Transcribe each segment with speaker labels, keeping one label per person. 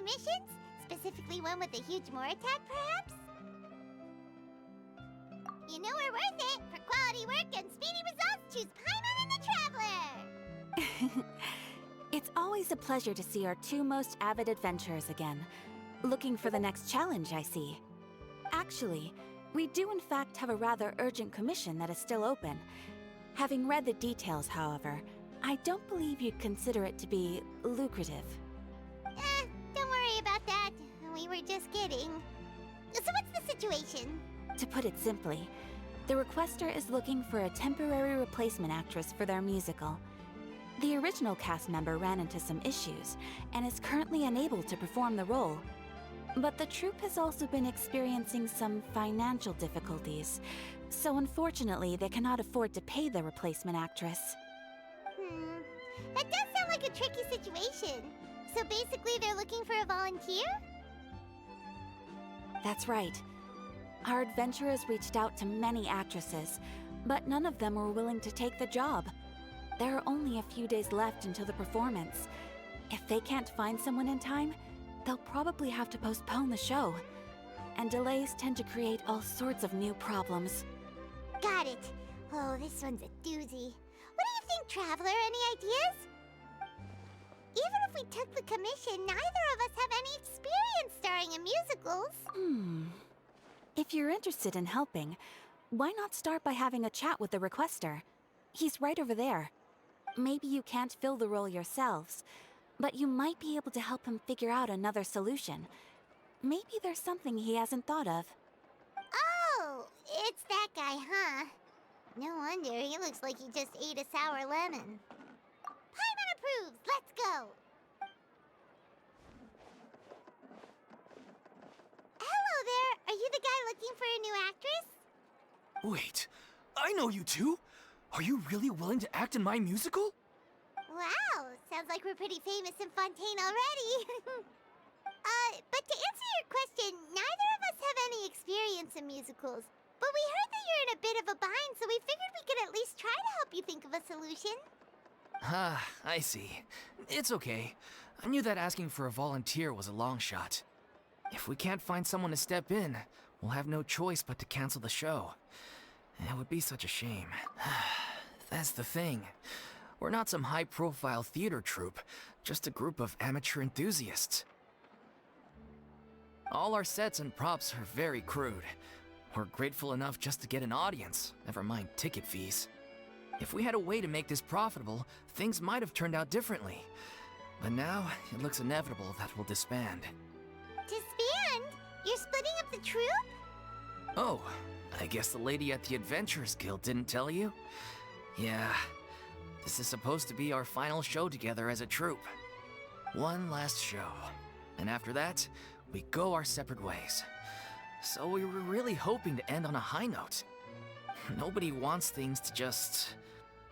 Speaker 1: commissions? Specifically one with a huge Moratat, perhaps? You know we're worth it. For quality work and speedy results, choose Paimon and the Traveler!
Speaker 2: It's always a pleasure to see our two most avid adventurers again. Looking for the next challenge, I see. Actually, we do in fact have a rather urgent commission that is still open. Having read the details, however, I don't believe you'd consider it to be lucrative.
Speaker 1: Don't worry about that. We were just kidding. So what's the situation?
Speaker 2: To put it simply, the requester is looking for a temporary replacement actress for their musical. The original cast member ran into some issues and is currently unable to perform the role. But the troupe has also been experiencing some financial difficulties, so unfortunately they cannot afford to pay the replacement actress.
Speaker 1: That does sound like a tricky situation. So basically they're looking for a volunteer?
Speaker 2: That's right. Our adventurers reached out to many actresses, but none of them were willing to take the job. There are only a few days left until the performance. If they can't find someone in time, they'll probably have to postpone the show. And delays tend to create all sorts of new problems.
Speaker 1: Got it. Oh, this one's a doozy. What do you think, Traveler? Any ideas? Even if we took the commission, neither of us have any experience starring in musicals.
Speaker 2: If you're interested in helping, why not start by having a chat with the requester? He's right over there. Maybe you can't fill the role yourselves, but you might be able to help him figure out another solution. Maybe there's something he hasn't thought of.
Speaker 1: Oh, it's that guy, huh? No wonder, he looks like he just ate a sour lemon. Paimon approves! Let's go! Hello there! Are you the guy looking for a new actress?
Speaker 3: Wait, I know you two! Are you really willing to act in my musical?
Speaker 1: Wow, sounds like we're pretty famous in Fontaine already. But to answer your question, neither of us have any experience in musicals. But we heard that you're in a bit of a bind, so we figured we could at least try to help you think of a solution.
Speaker 3: Ah, I see. It's okay. I knew that asking for a volunteer was a long shot. If we can't find someone to step in, we'll have no choice but to cancel the show. It would be such a shame. That's the thing. We're not some high-profile theater troupe, just a group of amateur enthusiasts. All our sets and props are very crude. We're grateful enough just to get an audience, never mind ticket fees. If we had a way to make this profitable, things might have turned out differently. But now, it looks inevitable that we'll disband.
Speaker 1: Disband? You're splitting up the troupe?
Speaker 3: Oh, I guess the lady at the Adventurers Guild didn't tell you? Yeah, this is supposed to be our final show together as a troupe. One last show. And after that, we go our separate ways. So we were really hoping to end on a high note. Nobody wants things to just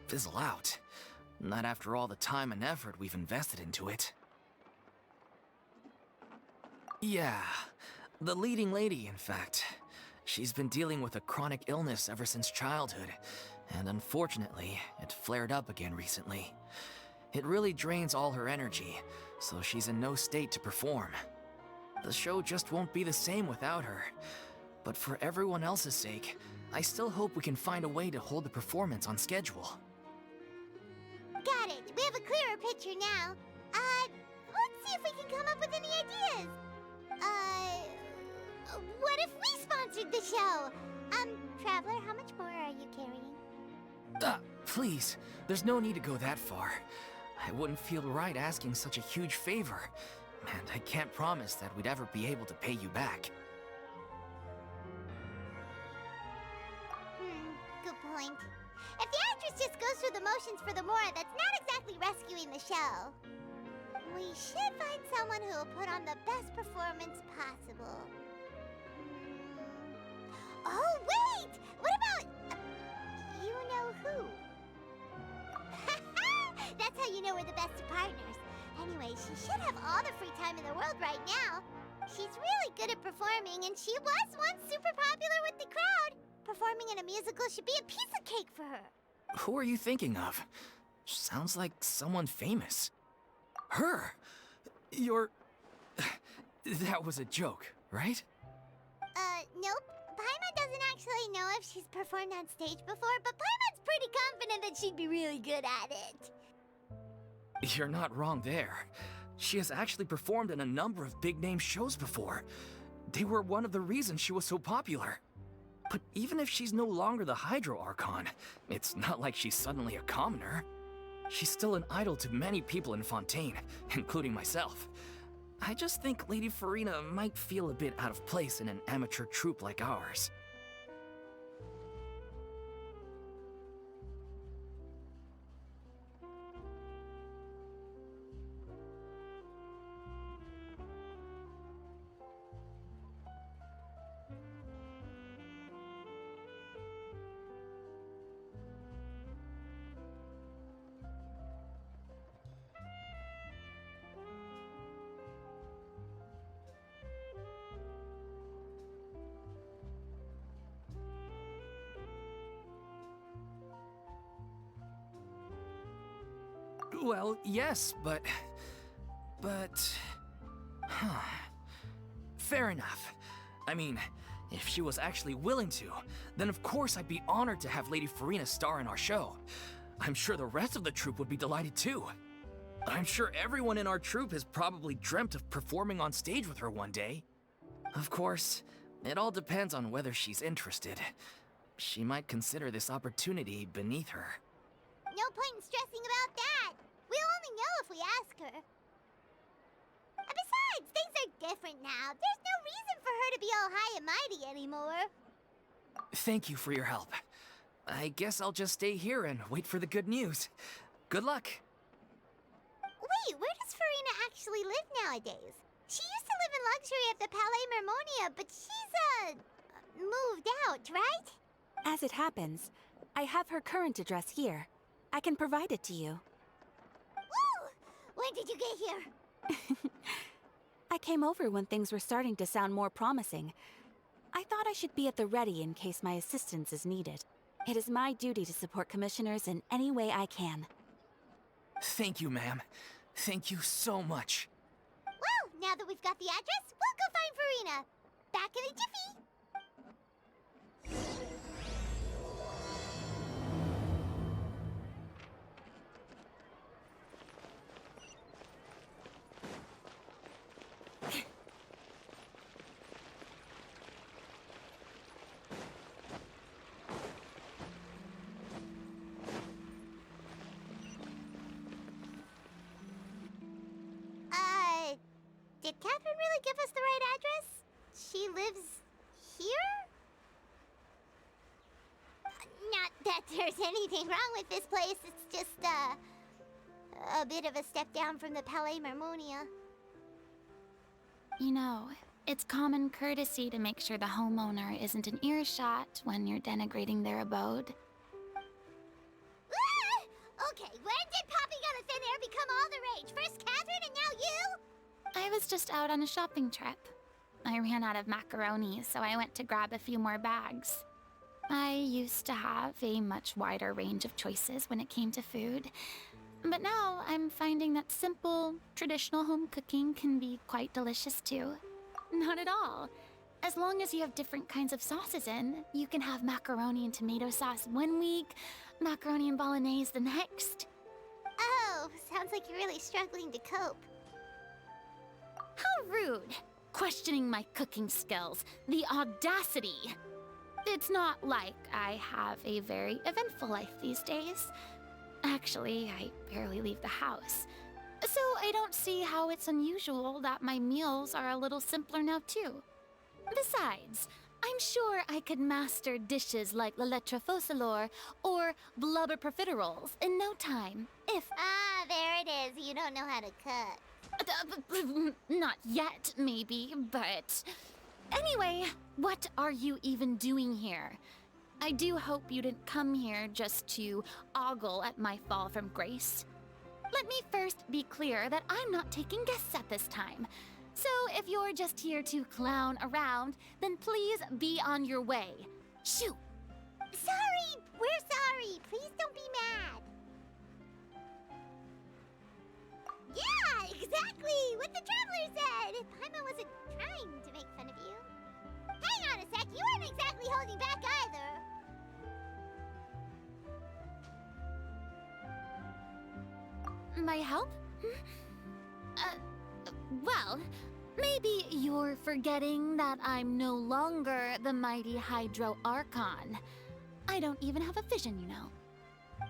Speaker 3: fizzle out. Not after all the time and effort we've invested into it. Yeah, the leading lady, in fact. She's been dealing with a chronic illness ever since childhood, and unfortunately, it flared up again recently. It really drains all her energy, so she's in no state to perform. The show just won't be the same without her. But for everyone else's sake, I still hope we can find a way to hold the performance on schedule.
Speaker 1: Got it. We have a clearer picture now. Let's see if we can come up with any ideas. What if we sponsored the show? Traveler, how much more are you carrying?
Speaker 3: Please, there's no need to go that far. I wouldn't feel right asking such a huge favor, and I can't promise that we'd ever be able to pay you back.
Speaker 1: Good point. If the actress just goes through the motions for the Mora, that's not exactly rescuing the show. We should find someone who will put on the best performance possible. Oh, wait! What about... you know who? That's how you know we're the best of partners. Anyway, she should have all the free time in the world right now. She's really good at performing, and she was once super popular with the crowd. Performing in a musical should be a piece of cake for her.
Speaker 3: Who are you thinking of? Sounds like someone famous. Her! You're... That was a joke, right?
Speaker 1: Nope. Paimon doesn't actually know if she's performed on stage before, but Paimon's pretty confident that she'd be really good at it.
Speaker 3: You're not wrong there. She has actually performed in a number of big-name shows before. They were one of the reasons she was so popular. But even if she's no longer the Hydro Archon, it's not like she's suddenly a commoner. She's still an idol to many people in Fontaine, including myself. I just think Lady Furina might feel a bit out of place in an amateur troupe like ours. Well, yes, but... Huh. Fair enough. I mean, if she was actually willing to, then of course I'd be honored to have Lady Furina star in our show. I'm sure the rest of the troupe would be delighted too. I'm sure everyone in our troupe has probably dreamt of performing on stage with her one day. Of course, it all depends on whether she's interested. She might consider this opportunity beneath her.
Speaker 1: No point in stressing about that. We'll only know if we ask her. And besides, things are different now. There's no reason for her to be all high and mighty anymore.
Speaker 3: Thank you for your help. I guess I'll just stay here and wait for the good news. Good luck.
Speaker 1: Wait, where does Furina actually live nowadays? She used to live in luxury at the Palais Mermonia, but she's, moved out, right?
Speaker 2: As it happens, I have her current address here. I can provide it to you.
Speaker 1: Woo! When did you get here?
Speaker 2: I came over when things were starting to sound more promising. I thought I should be at the ready in case my assistance is needed. It is my duty to support commissioners in any way I can.
Speaker 3: Thank you, ma'am. Thank you so much.
Speaker 1: Well, now that we've got the address, we'll go find Furina. Back in a jiffy. Did Catherine really give us the right address? She lives here? Not that there's anything wrong with this place, it's just, a bit of a step down from the Palais Mermonia.
Speaker 4: You know, it's common courtesy to make sure the homeowner isn't an earshot when you're denigrating their abode.
Speaker 1: Ah! Okay, when did popping out of thin air become all the rage? First Catherine and now you?
Speaker 4: I was just out on a shopping trip. I ran out of macaroni, so I went to grab a few more bags. I used to have a much wider range of choices when it came to food, but now I'm finding that simple, traditional home cooking can be quite delicious too. Not at all. As long as you have different kinds of sauces in, you can have macaroni and tomato sauce one week, macaroni and bolognese the next.
Speaker 1: Oh, sounds like you're really struggling to cope.
Speaker 4: How rude! Questioning my cooking skills. The audacity! It's not like I have a very eventful life these days. Actually, I barely leave the house. So I don't see how it's unusual that my meals are a little simpler now too. Besides, I'm sure I could master dishes like la lettre focilor or blubber profiteroles in no time, if...
Speaker 1: Ah, there it is. You don't know how to cook.
Speaker 4: Not yet, maybe, but... Anyway, what are you even doing here? I do hope you didn't come here just to ogle at my fall from grace. Let me first be clear that I'm not taking guests at this time. So if you're just here to clown around, then please be on your way. Shoo!
Speaker 1: Sorry! We're sorry! Please don't be mad! Yeah, exactly! What the Traveler said! Paimon wasn't mean to make fun of you. Hang on a sec, you weren't exactly holding back either.
Speaker 4: My help? Well, maybe you're forgetting that I'm no longer the mighty Hydro Archon. I don't even have a vision, you know.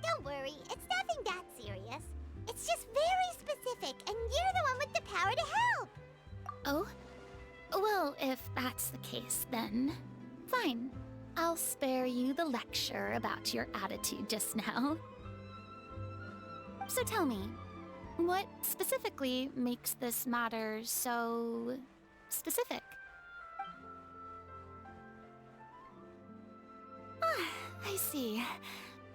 Speaker 1: Don't worry, it's nothing that serious. It's just very specific, and you're the one with the power to help.
Speaker 4: Oh? Well, if that's the case, then fine. I'll spare you the lecture about your attitude just now. So tell me, what specifically makes this matter so specific? Ah, I see.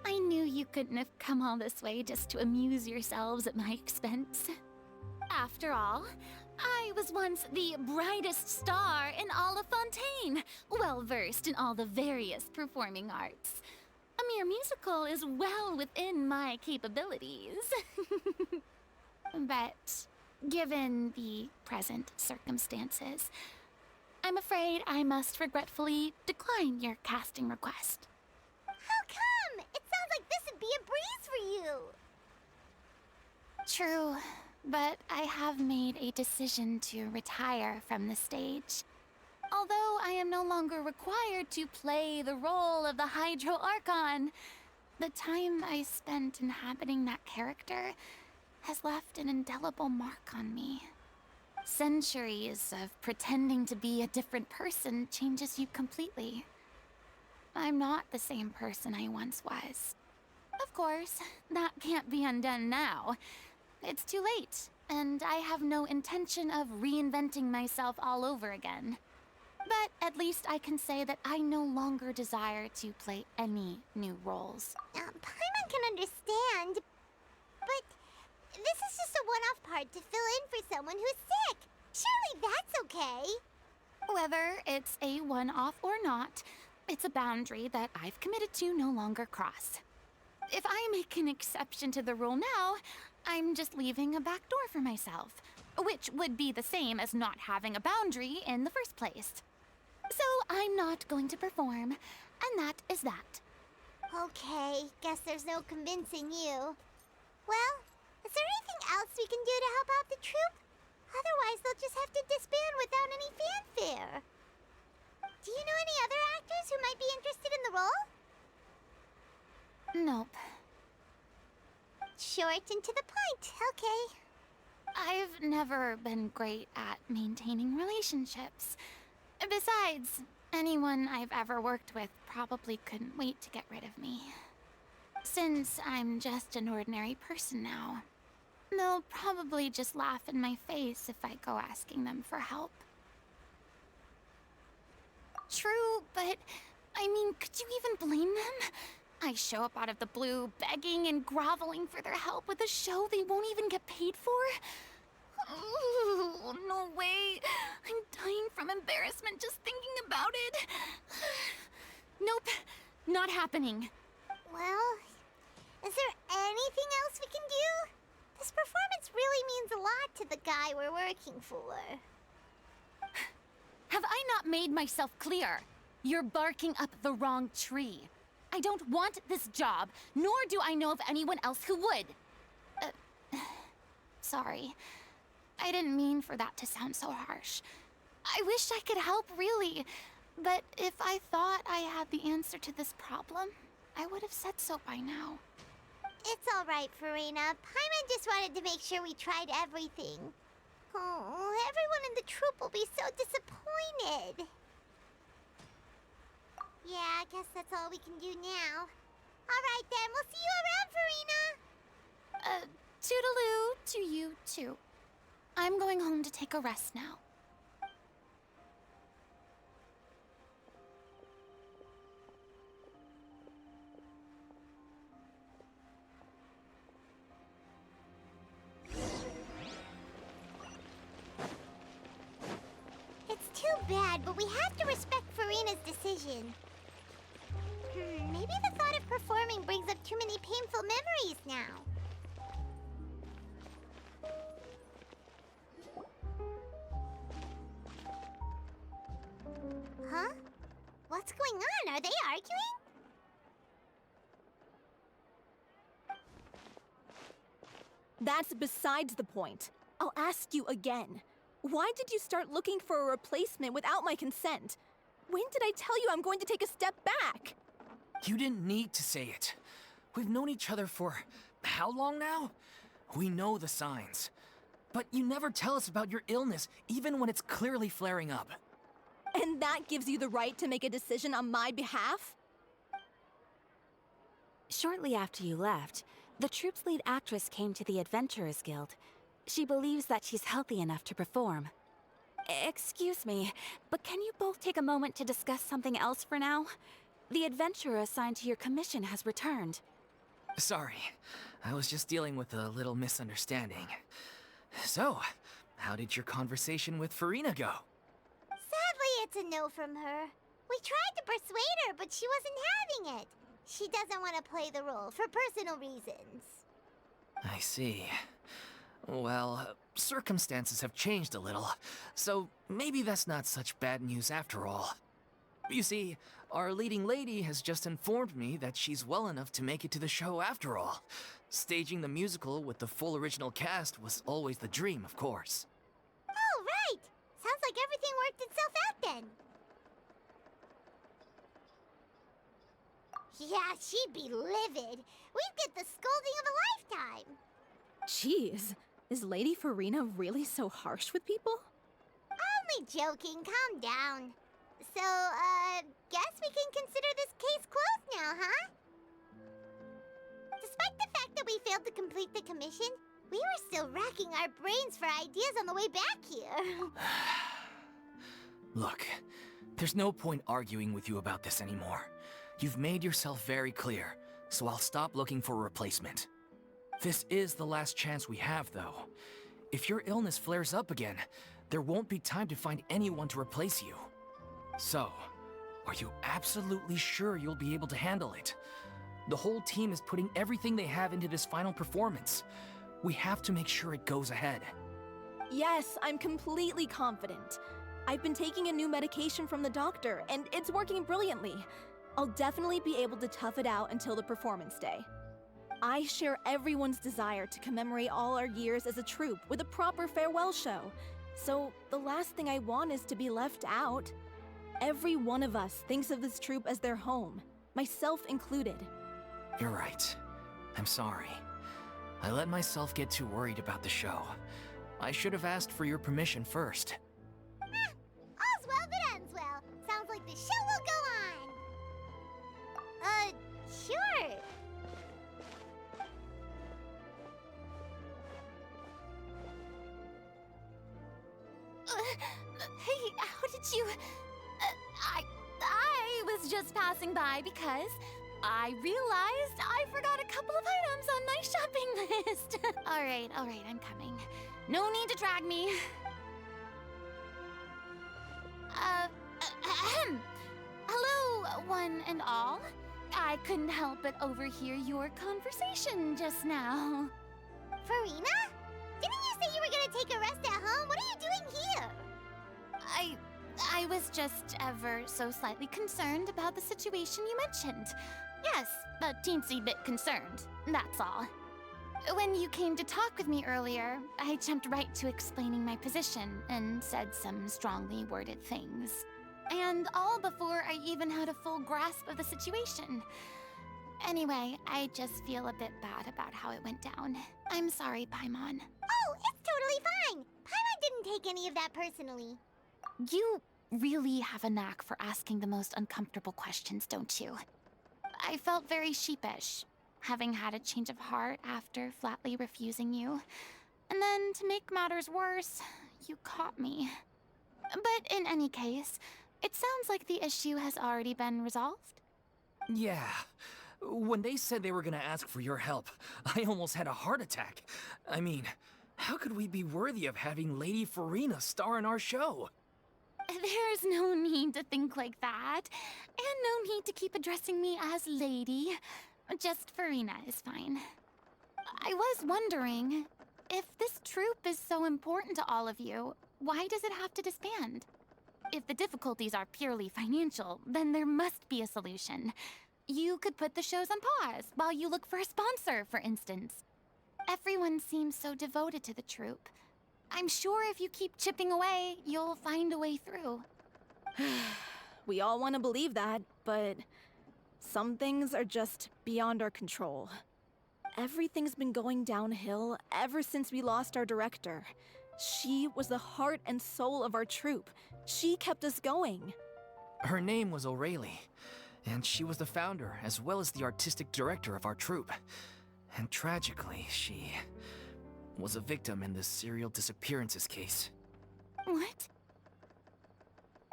Speaker 4: I knew you couldn't have come all this way just to amuse yourselves at my expense. After all, I was once the brightest star in all of Fontaine, well-versed in all the various performing arts. A mere musical is well within my capabilities. But given the present circumstances, I'm afraid I must regretfully decline your casting request.
Speaker 1: How come? It sounds like this would be a breeze for you.
Speaker 4: True, but I have made a decision to retire from the stage. Although I am no longer required to play the role of the Hydro Archon, the time I spent inhabiting that character has left an indelible mark on me. Centuries of pretending to be a different person changes you completely. I'm not the same person I once was. Of course, that can't be undone now. It's too late, and I have no intention of reinventing myself all over again. But at least I can say that I no longer desire to play any new roles.
Speaker 1: Paimon can understand, but this is just a one-off part to fill in for someone who's sick. Surely that's okay.
Speaker 4: Whether it's a one-off or not, it's a boundary that I've committed to no longer cross. If I make an exception to the rule now, I'm just leaving a back door for myself, which would be the same as not having a boundary in the first place. So I'm not going to perform, and that is that.
Speaker 1: Okay, guess there's no convincing you. Well, is there anything else we can do to help out the troupe? Otherwise, they'll just have to disband without any fanfare. Do you know any other actors who might be interested in the role?
Speaker 4: Nope.
Speaker 1: Short and to the point, okay.
Speaker 4: I've never been great at maintaining relationships. Besides, anyone I've ever worked with probably couldn't wait to get rid of me. Since I'm just an ordinary person now, they'll probably just laugh in my face if I go asking them for help. True, but I mean, could you even blame them? I show up out of the blue, begging and groveling for their help with a show they won't even get paid for? Oh, no way. I'm dying from embarrassment just thinking about it. Nope, not happening.
Speaker 1: Well, is there anything else we can do? This performance really means a lot to the guy we're working for.
Speaker 4: Have I not made myself clear? You're barking up the wrong tree. I don't want this job, nor do I know of anyone else who would. Sorry. I didn't mean for that to sound so harsh. I wish I could help, really. But if I thought I had the answer to this problem, I would have said so by now.
Speaker 1: It's all right, Furina. Paimon just wanted to make sure we tried everything. Oh, everyone in the troupe will be so disappointed. Yeah, I guess that's all we can do now. All right, then. We'll see you around, Furina.
Speaker 4: Toodaloo to you, too. I'm going home to take a rest now.
Speaker 1: It's too bad, but we have to respect Furina's decision. Maybe the thought of performing brings up too many painful memories now. Huh? What's going on? Are they arguing?
Speaker 5: That's besides the point. I'll ask you again. Why did you start looking for a replacement without my consent? When did I tell you I'm going to take a step back?
Speaker 3: You didn't need to say it. We've known each other for how long now? We know the signs. But you never tell us about your illness, even when it's clearly flaring up.
Speaker 5: And that gives you the right to make a decision on my behalf?
Speaker 2: Shortly after you left, the troupe's lead actress came to the Adventurers Guild. She believes that she's healthy enough to perform. Excuse me, but can you both take a moment to discuss something else for now? The adventurer assigned to your commission has returned.
Speaker 3: Sorry, I was just dealing with a little misunderstanding. So, how did your conversation with Furina go?
Speaker 1: Sadly, it's a no from her. We tried to persuade her, but she wasn't having it. She doesn't want to play the role for personal reasons.
Speaker 3: I see. Well, circumstances have changed a little, so maybe that's not such bad news after all. You see, our leading lady has just informed me that she's well enough to make it to the show after all. Staging the musical with the full original cast was always the dream, of course.
Speaker 1: Oh, right! Sounds like everything worked itself out then. Yeah, she'd be livid. We'd get the scolding of a lifetime.
Speaker 5: Jeez, is Lady Furina really so harsh with people?
Speaker 1: Only joking, calm down. So, guess we can consider this case closed now, huh? Despite the fact that we failed to complete the commission, we were still racking our brains for ideas on the way back here.
Speaker 3: Look, there's no point arguing with you about this anymore. You've made yourself very clear, so I'll stop looking for a replacement. This is the last chance we have, though. If your illness flares up again, there won't be time to find anyone to replace you. So, are you absolutely sure you'll be able to handle it? The whole team is putting everything they have into this final performance. We have to make sure it goes ahead.
Speaker 5: Yes, I'm completely confident. I've been taking a new medication from the doctor, and it's working brilliantly. I'll definitely be able to tough it out until the performance day. I share everyone's desire to commemorate all our years as a troupe with a proper farewell show. So the last thing I want is to be left out. Every one of us thinks of this troupe as their home, myself included.
Speaker 3: You're right. I'm sorry. I let myself get too worried about the show. I should have asked for your permission first.
Speaker 1: All's well that ends well. Sounds like the show will go on. Sure.
Speaker 4: Hey, how did you... I was just passing by because I realized I forgot a couple of items on my shopping list. All right, I'm coming. No need to drag me. Hello, one and all. I couldn't help but overhear your conversation just now.
Speaker 1: Furina? Didn't you say you were gonna take a rest at home? What are you doing here?
Speaker 4: I was just ever so slightly concerned about the situation you mentioned. Yes, a teensy bit concerned, that's all. When you came to talk with me earlier, I jumped right to explaining my position and said some strongly worded things. And all before I even had a full grasp of the situation. Anyway, I just feel a bit bad about how it went down. I'm sorry, Paimon.
Speaker 1: Oh, it's totally fine. Paimon didn't take any of that personally.
Speaker 4: You really have a knack for asking the most uncomfortable questions, don't you? I felt very sheepish, having had a change of heart after flatly refusing you. And then, to make matters worse, you caught me. But in any case, it sounds like the issue has already been resolved.
Speaker 3: Yeah. When they said they were gonna ask for your help, I almost had a heart attack. I mean, how could we be worthy of having Lady Furina star in our show?
Speaker 4: There's no need to think like that, and no need to keep addressing me as lady. Just Furina is fine. I was wondering, if this troupe is so important to all of you, why does it have to disband? If the difficulties are purely financial, then there must be a solution. You could put the shows on pause while you look for a sponsor, for instance. Everyone seems so devoted to the troupe. I'm sure if you keep chipping away, you'll find a way through.
Speaker 5: We all want to believe that, but some things are just beyond our control. Everything's been going downhill ever since we lost our director. She was the heart and soul of our troupe. She kept us going.
Speaker 3: Her name was O'Reilly, and she was the founder as well as the artistic director of our troupe. And tragically, she was a victim in this serial disappearances case.
Speaker 4: What?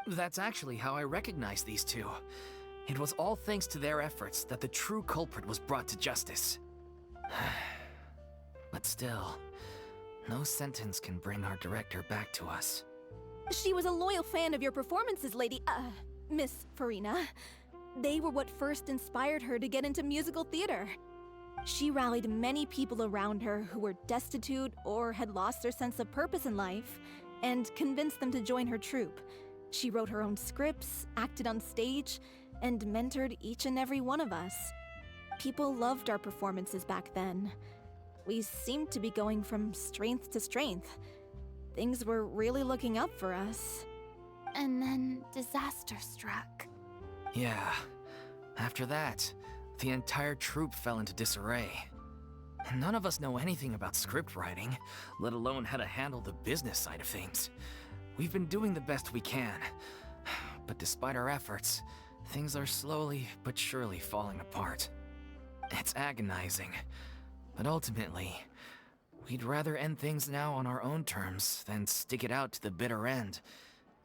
Speaker 3: That's actually how I recognized these two. It was all thanks to their efforts that the true culprit was brought to justice. But still, no sentence can bring our director back to us.
Speaker 5: She was a loyal fan of your performances, Miss Furina. They were what first inspired her to get into musical theater. She rallied many people around her who were destitute or had lost their sense of purpose in life, and convinced them to join her troupe. She wrote her own scripts, acted on stage, and mentored each and every one of us. People loved our performances back then. We seemed to be going from strength to strength. Things were really looking up for us.
Speaker 4: And then disaster struck.
Speaker 3: Yeah. After that, the entire troupe fell into disarray. None of us know anything about script writing, let alone how to handle the business side of things. We've been doing the best we can, but despite our efforts, things are slowly but surely falling apart. It's agonizing, but ultimately, we'd rather end things now on our own terms than stick it out to the bitter end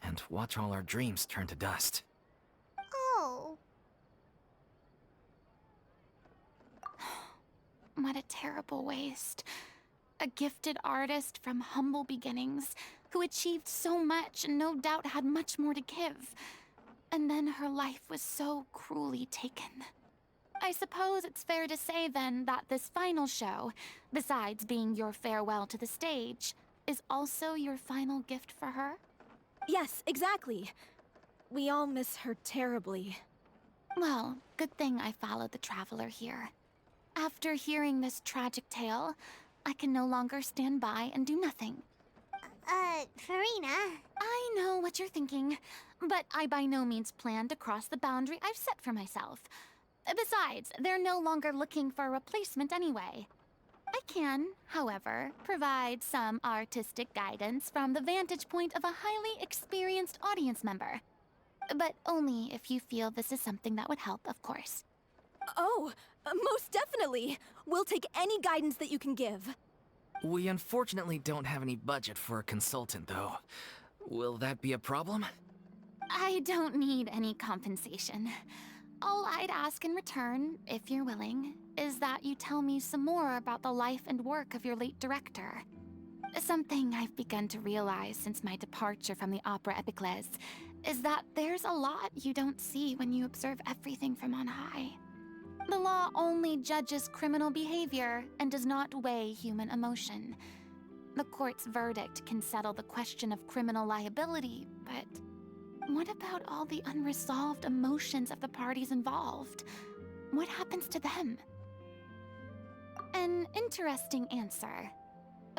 Speaker 3: and watch all our dreams turn to dust.
Speaker 1: Oh.
Speaker 4: What a terrible waste. A gifted artist from humble beginnings who achieved so much and no doubt had much more to give. And then her life was so cruelly taken. I suppose it's fair to say then that this final show, besides being your farewell to the stage, is also your final gift for her?
Speaker 5: Yes, exactly. We all miss her terribly.
Speaker 4: Well, good thing I followed the Traveler here. After hearing this tragic tale, I can no longer stand by and do nothing.
Speaker 1: Furina.
Speaker 4: I know what you're thinking, but I by no means plan to cross the boundary I've set for myself. Besides, they're no longer looking for a replacement anyway. I can, however, provide some artistic guidance from the vantage point of a highly experienced audience member. But only if you feel this is something that would help, of course.
Speaker 5: Oh, most definitely. We'll take any guidance that you can give.
Speaker 3: We unfortunately don't have any budget for a consultant, though. Will that be a problem?
Speaker 4: I don't need any compensation. All I'd ask in return, if you're willing, is that you tell me some more about the life and work of your late director. Something I've begun to realize since my departure from the Opera Epiclese is that there's a lot you don't see when you observe everything from on high. The law only judges criminal behavior and does not weigh human emotion. The court's verdict can settle the question of criminal liability, but what about all the unresolved emotions of the parties involved? What happens to them? An interesting answer.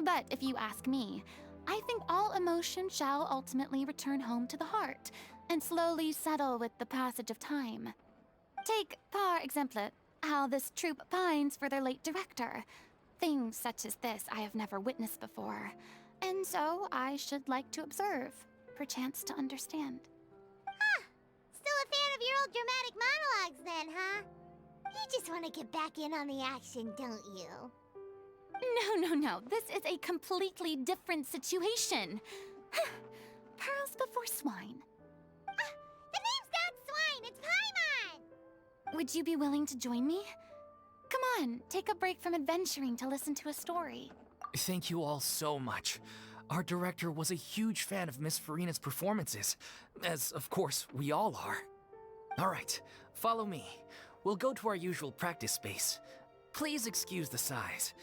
Speaker 4: But if you ask me, I think all emotion shall ultimately return home to the heart and slowly settle with the passage of time. Take, par exemple, how this troupe pines for their late director. Things such as this I have never witnessed before, and so I should like to observe, perchance to understand.
Speaker 1: Still a fan of your old dramatic monologues then, huh? You just want to get back in on the action, don't you?
Speaker 4: No. This is a completely different situation. Pearls before swine.
Speaker 1: The name's not Swine, it's Paimon!
Speaker 4: Would you be willing to join me? Come on, take a break from adventuring to listen to a story.
Speaker 3: Thank you all so much. Our director was a huge fan of Miss Furina's performances, as of course we all are. All right, follow me. We'll go to our usual practice space. Please excuse the size.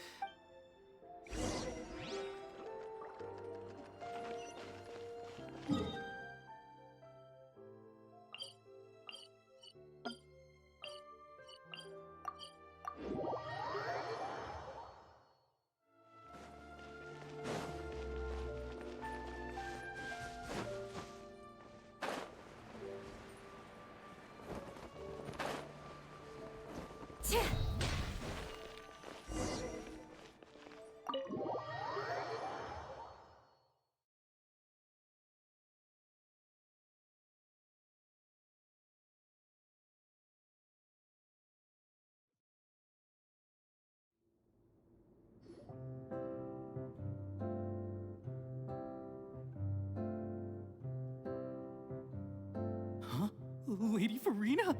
Speaker 6: Lady Furina?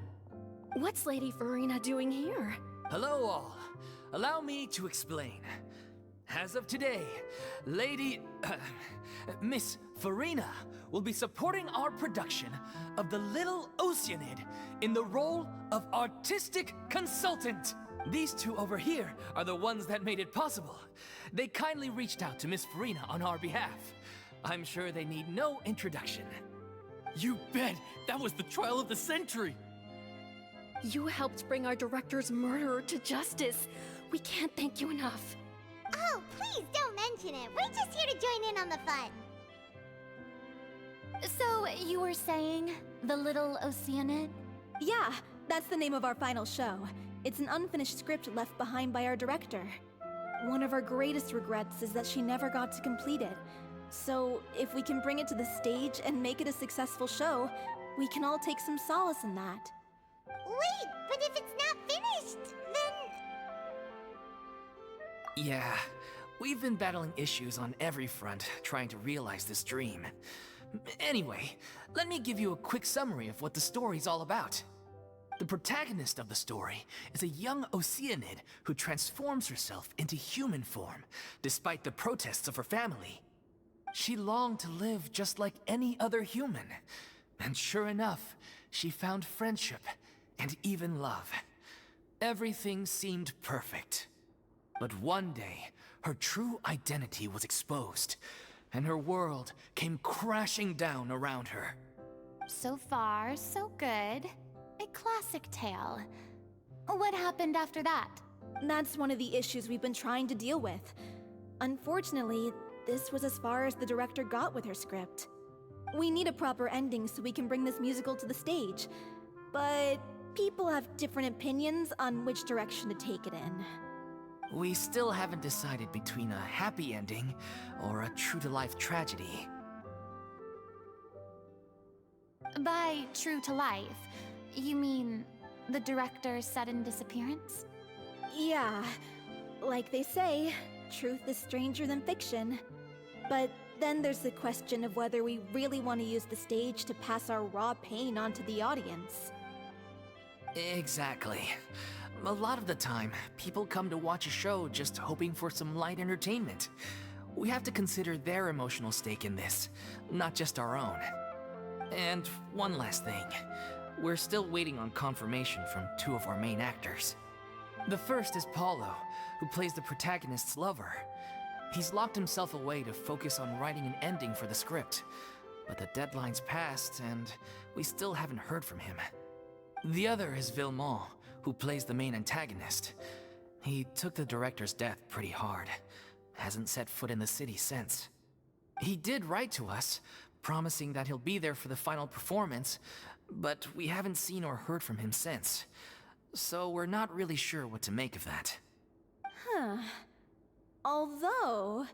Speaker 7: What's Lady Furina doing here?
Speaker 3: Hello, all. Allow me to explain. As of today, Miss Furina will be supporting our production of The Little Oceanid in the role of artistic consultant. These two over here are the ones that made it possible. They kindly reached out to Miss Furina on our behalf. I'm sure they need no introduction.
Speaker 6: You bet! That was the trial of the century!
Speaker 7: You helped bring our director's murderer to justice. We can't thank you enough.
Speaker 1: Oh, please don't mention it. We're just here to join in on the fun.
Speaker 4: So, you were saying The Little Oceanid?
Speaker 5: Yeah, that's the name of our final show. It's an unfinished script left behind by our director. One of our greatest regrets is that she never got to complete it. So, if we can bring it to the stage and make it a successful show, we can all take some solace in that.
Speaker 1: Wait, but if it's not finished, then...
Speaker 3: Yeah, we've been battling issues on every front trying to realize this dream. Anyway, let me give you a quick summary of what the story's all about. The protagonist of the story is a young Oceanid who transforms herself into human form, despite the protests of her family. She longed to live just like any other human, and sure enough, she found friendship and even love. Everything seemed perfect. But one day, her true identity was exposed, and her world came crashing down around her.
Speaker 4: So far, so good. A classic tale. What happened after that?
Speaker 5: That's one of the issues we've been trying to deal with. Unfortunately, this was as far as the director got with her script. We need a proper ending so we can bring this musical to the stage. But people have different opinions on which direction to take it in.
Speaker 3: We still haven't decided between a happy ending or a true-to-life tragedy.
Speaker 4: By true to life, you mean the director's sudden disappearance?
Speaker 5: Yeah, like they say, truth is stranger than fiction. But then there's the question of whether we really want to use the stage to pass our raw pain onto the audience.
Speaker 3: Exactly. A lot of the time, people come to watch a show just hoping for some light entertainment. We have to consider their emotional stake in this, not just our own. And one last thing. We're still waiting on confirmation from two of our main actors. The first is Paulo, who plays the protagonist's lover. He's locked himself away to focus on writing an ending for the script, but the deadline's passed and we still haven't heard from him. The other is Villemont, who plays the main antagonist. He took the director's death pretty hard. Hasn't set foot in the city since. He did write to us, promising that he'll be there for the final performance, but we haven't seen or heard from him since. So we're not really sure what to make of that.
Speaker 5: Huh. Although,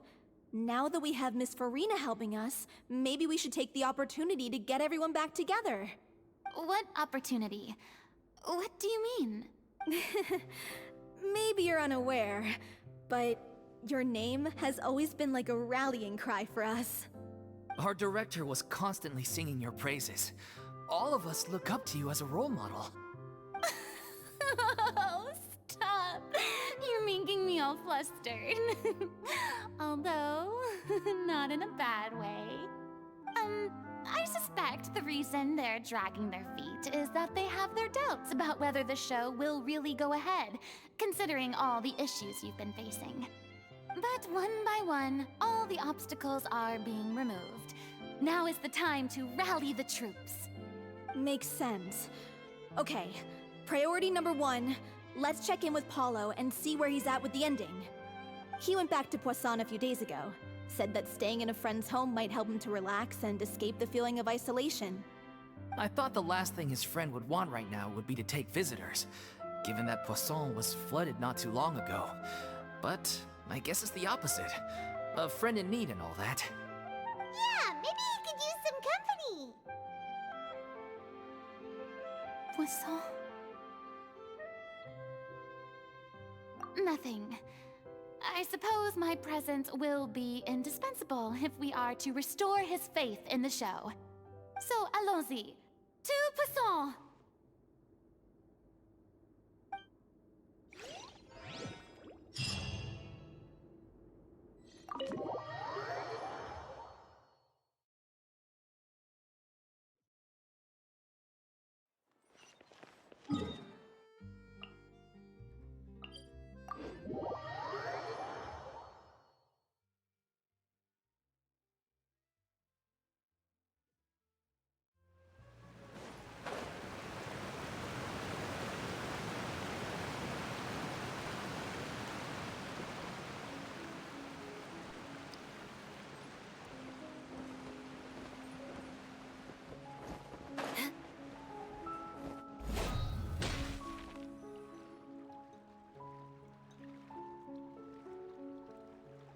Speaker 5: now that we have Miss Furina helping us, maybe we should take the opportunity to get everyone back together.
Speaker 4: What opportunity? What do you mean?
Speaker 5: Maybe you're unaware, but your name has always been like a rallying cry for us.
Speaker 3: Our director was constantly singing your praises. All of us look up to you as a role model.
Speaker 4: Oh, stop! You're making me all flustered. Although, not in a bad way. I suspect the reason they're dragging their feet is that they have their doubts about whether the show will really go ahead, considering all the issues you've been facing. But one by one, all the obstacles are being removed. Now is the time to rally the troops.
Speaker 5: Makes sense. Okay, priority number 1, let's check in with Paulo and see where he's at with the ending. He went back to Poisson a few days ago. Said that staying in a friend's home might help him to relax and escape the feeling of isolation.
Speaker 3: I thought the last thing his friend would want right now would be to take visitors, given that Poisson was flooded not too long ago. But I guess it's the opposite. A friend in need and all that.
Speaker 1: Yeah, maybe he could use some company.
Speaker 4: Poisson? Nothing. I suppose my presence will be indispensable if we are to restore his faith in the show. So, allons-y.
Speaker 7: Tout puissant!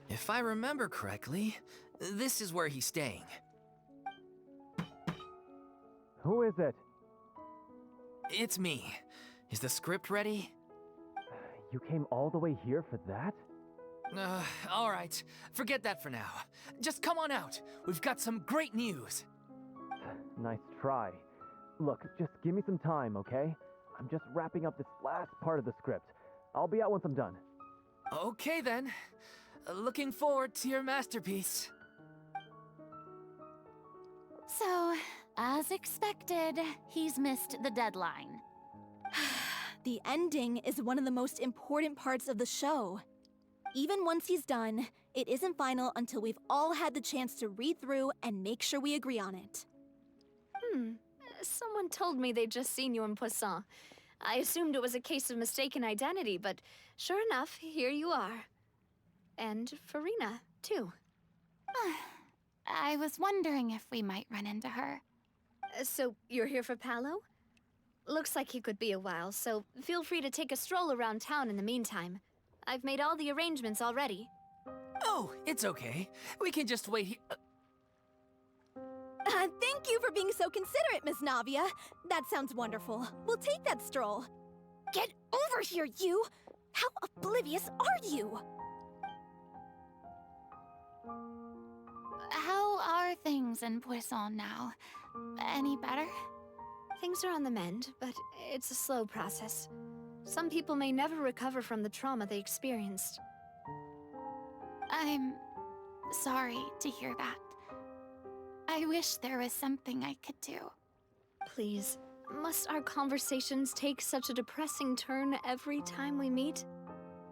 Speaker 3: If I remember correctly, this is where he's staying.
Speaker 8: Who is it?
Speaker 3: It's me. Is the script ready?
Speaker 8: You came all the way here for that?
Speaker 3: Alright. Forget that for now. Just come on out. We've got some great news.
Speaker 8: Nice try. Look, just give me some time, okay? I'm just wrapping up this last part of the script. I'll be out once I'm done.
Speaker 3: Okay then. Looking forward to your masterpiece.
Speaker 4: So, as expected, he's missed the deadline.
Speaker 5: The ending is one of the most important parts of the show. Even once he's done, it isn't final until we've all had the chance to read through and make sure we agree on it.
Speaker 9: Someone told me they'd just seen you in Poisson. I assumed it was a case of mistaken identity, but sure enough, here you are. And Furina, too.
Speaker 4: I was wondering if we might run into her.
Speaker 9: So, you're here for Paolo? Looks like he could be a while, so feel free to take a stroll around town in the meantime. I've made all the arrangements already.
Speaker 3: Oh, it's okay. We can just wait here.
Speaker 5: Thank you for being so considerate, Miss Navia. That sounds wonderful. We'll take that stroll. Get over here, you! How oblivious are you?
Speaker 4: How are things in Poisson now? Any better?
Speaker 9: Things are on the mend, but it's a slow process. Some people may never recover from the trauma they experienced.
Speaker 4: I'm sorry to hear that. I wish there was something I could do.
Speaker 9: Please, must our conversations take such a depressing turn every time we meet?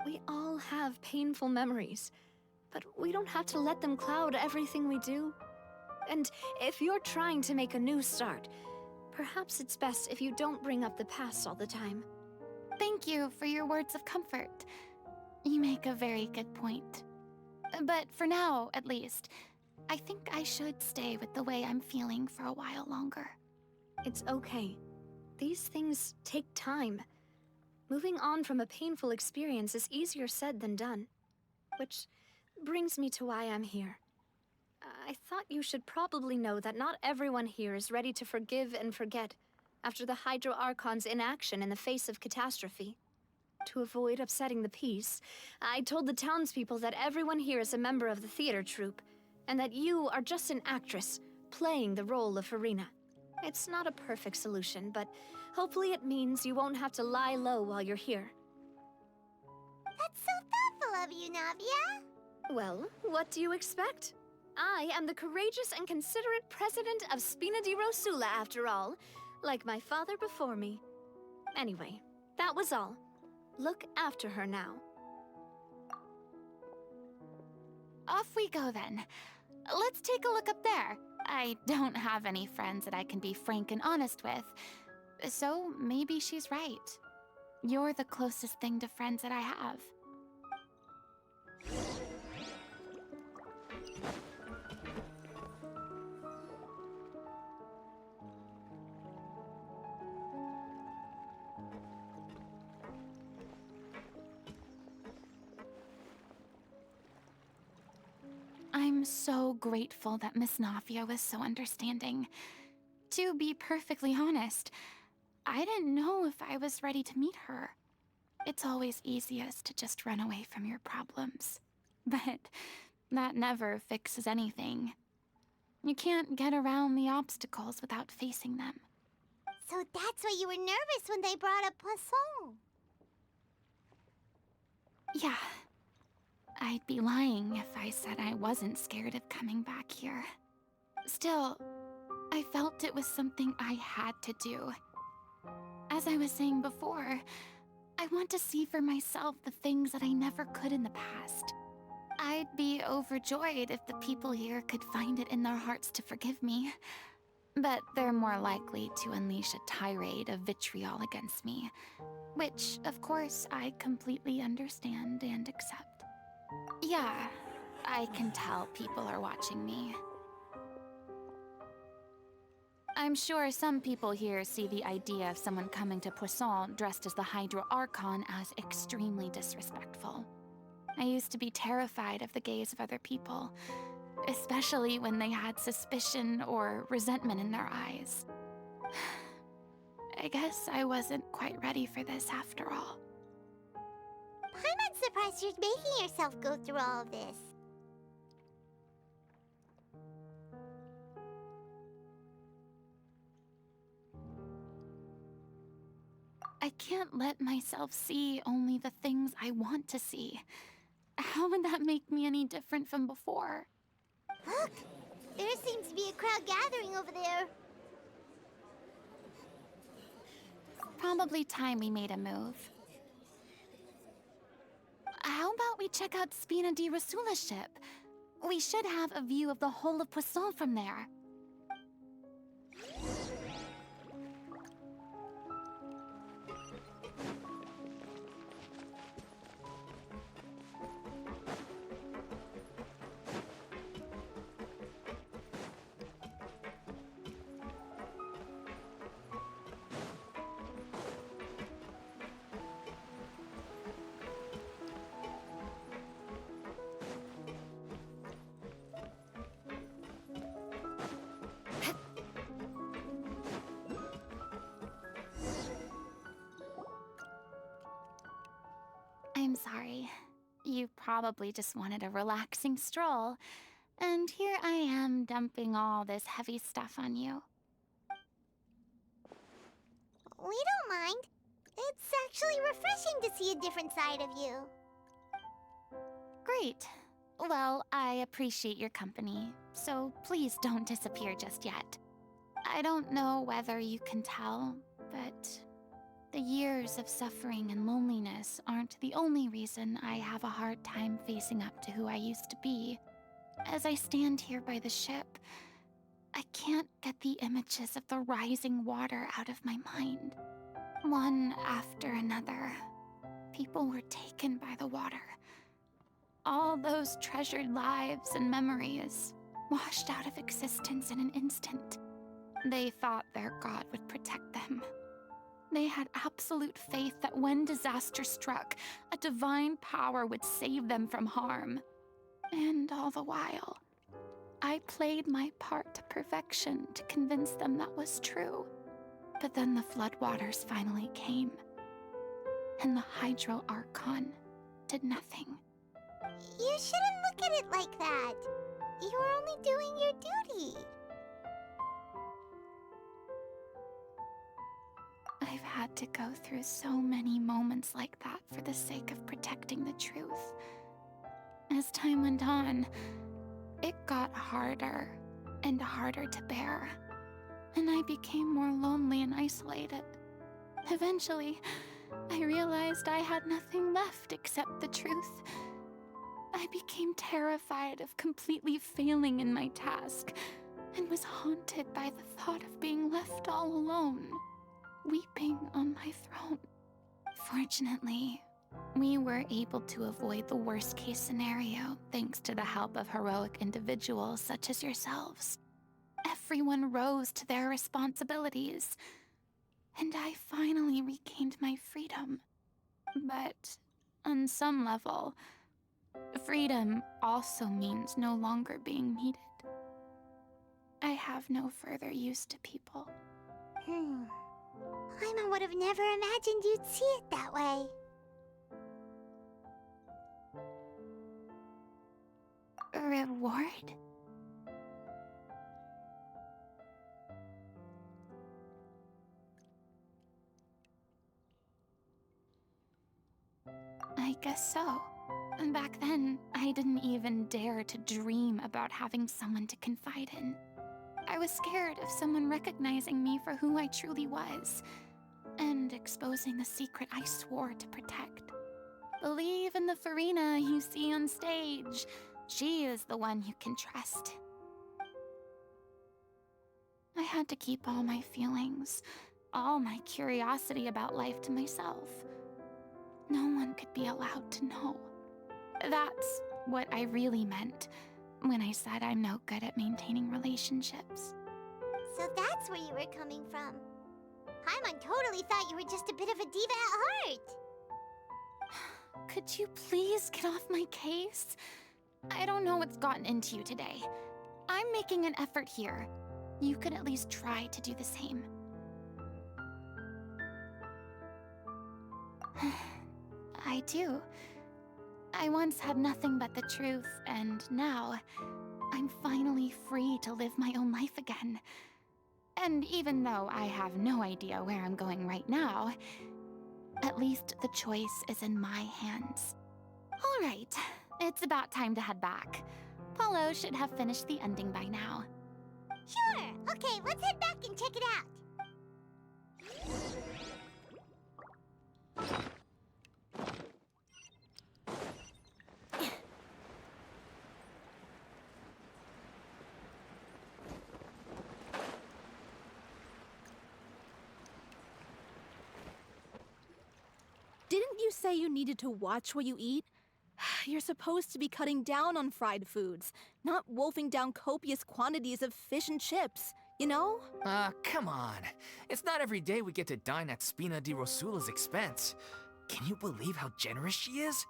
Speaker 9: We all have painful memories, but we don't have to let them cloud everything we do. And if you're trying to make a new start, perhaps it's best if you don't bring up the past all the time.
Speaker 4: Thank you for your words of comfort. You make a very good point. But for now, at least, I think I should stay with the way I'm feeling for a while longer.
Speaker 9: It's okay. These things take time. Moving on from a painful experience is easier said than done. Which brings me to why I'm here. I thought you should probably know that not everyone here is ready to forgive and forget after the Hydro Archon's inaction in the face of catastrophe. To avoid upsetting the peace, I told the townspeople that everyone here is a member of the theater troupe, and that you are just an actress playing the role of Furina. It's not a perfect solution, but hopefully it means you won't have to lie low while you're here.
Speaker 1: That's so thoughtful of you, Navia.
Speaker 9: Well, what do you expect? I am the courageous and considerate president of Spina di Rosula, after all, like my father before me. Anyway, that was all. Look after her now.
Speaker 4: Off we go then. Let's take a look up there. I don't have any friends that I can be frank and honest with, so maybe she's right. You're the closest thing to friends that I have. I'm so grateful that Miss Navia was so understanding. To be perfectly honest, I didn't know if I was ready to meet her. It's always easiest to just run away from your problems. But that never fixes anything. You can't get around the obstacles without facing them.
Speaker 1: So that's why you were nervous when they brought up Poisson.
Speaker 4: Yeah. I'd be lying if I said I wasn't scared of coming back here. Still, I felt it was something I had to do. As I was saying before, I want to see for myself the things that I never could in the past. I'd be overjoyed if the people here could find it in their hearts to forgive me. But they're more likely to unleash a tirade of vitriol against me, which, of course, I completely understand and accept. Yeah, I can tell people are watching me. I'm sure some people here see the idea of someone coming to Poisson dressed as the Hydro Archon as extremely disrespectful. I used to be terrified of the gaze of other people, especially when they had suspicion or resentment in their eyes. I guess I wasn't quite ready for this after all.
Speaker 1: I'm not surprised you're making yourself go through all of this.
Speaker 4: I can't let myself see only the things I want to see. How would that make me any different from before?
Speaker 1: Look! There seems to be a crowd gathering over there.
Speaker 4: Probably time we made a move. How about we check out Spina di Rasula's ship? We should have a view of the whole of Poisson from there. I'm sorry. You probably just wanted a relaxing stroll, and here I am dumping all this heavy stuff on you.
Speaker 1: We don't mind. It's actually refreshing to see a different side of you.
Speaker 4: Great. Well, I appreciate your company, so please don't disappear just yet. I don't know whether you can tell, but the years of suffering and loneliness aren't the only reason I have a hard time facing up to who I used to be. As I stand here by the ship, I can't get the images of the rising water out of my mind. One after another, people were taken by the water. All those treasured lives and memories washed out of existence in an instant. They thought their god would protect them. They had absolute faith that when disaster struck, a divine power would save them from harm. And all the while, I played my part to perfection to convince them that was true. But then the floodwaters finally came, and the Hydro Archon did nothing.
Speaker 1: You shouldn't look at it like that. You're only doing your duty.
Speaker 4: I've had to go through so many moments like that for the sake of protecting the truth. As time went on, it got harder and harder to bear, and I became more lonely and isolated. Eventually, I realized I had nothing left except the truth. I became terrified of completely failing in my task, and was haunted by the thought of being left all alone, weeping on my throne. Fortunately, we were able to avoid the worst-case scenario thanks to the help of heroic individuals such as yourselves. Everyone rose to their responsibilities, and I finally regained my freedom. But on some level, freedom also means no longer being needed. I have no further use to people.
Speaker 1: Paimon would have never imagined you'd see it that way.
Speaker 4: A reward? guess so. And back then, I didn't even dare to dream about having someone to confide in. I was scared of someone recognizing me for who I truly was, and exposing the secret I swore to protect. Believe in the Furina you see on stage. She is the one you can trust. I had to keep all my feelings, all my curiosity about life to myself. No one could be allowed to know. That's what I really meant when I said I'm no good at maintaining relationships.
Speaker 1: So that's where you were coming from. Paimon totally thought you were just a bit of a diva at heart.
Speaker 4: Could you please get off my case? I don't know what's gotten into you today. I'm making an effort here. You could at least try to do the same. I do. I once had nothing but the truth, and now I'm finally free to live my own life again. And even though I have no idea where I'm going right now, at least the choice is in my hands. All right, it's about time to head back. Paulo should have finished the ending by now.
Speaker 1: Sure. Okay, let's head back and check it out.
Speaker 5: Didn't you say you needed to watch what you eat? You're supposed to be cutting down on fried foods, not wolfing down copious quantities of fish and chips, you know?
Speaker 3: Come on. It's not every day we get to dine at Spina di Rosula's expense. Can you believe how generous she is?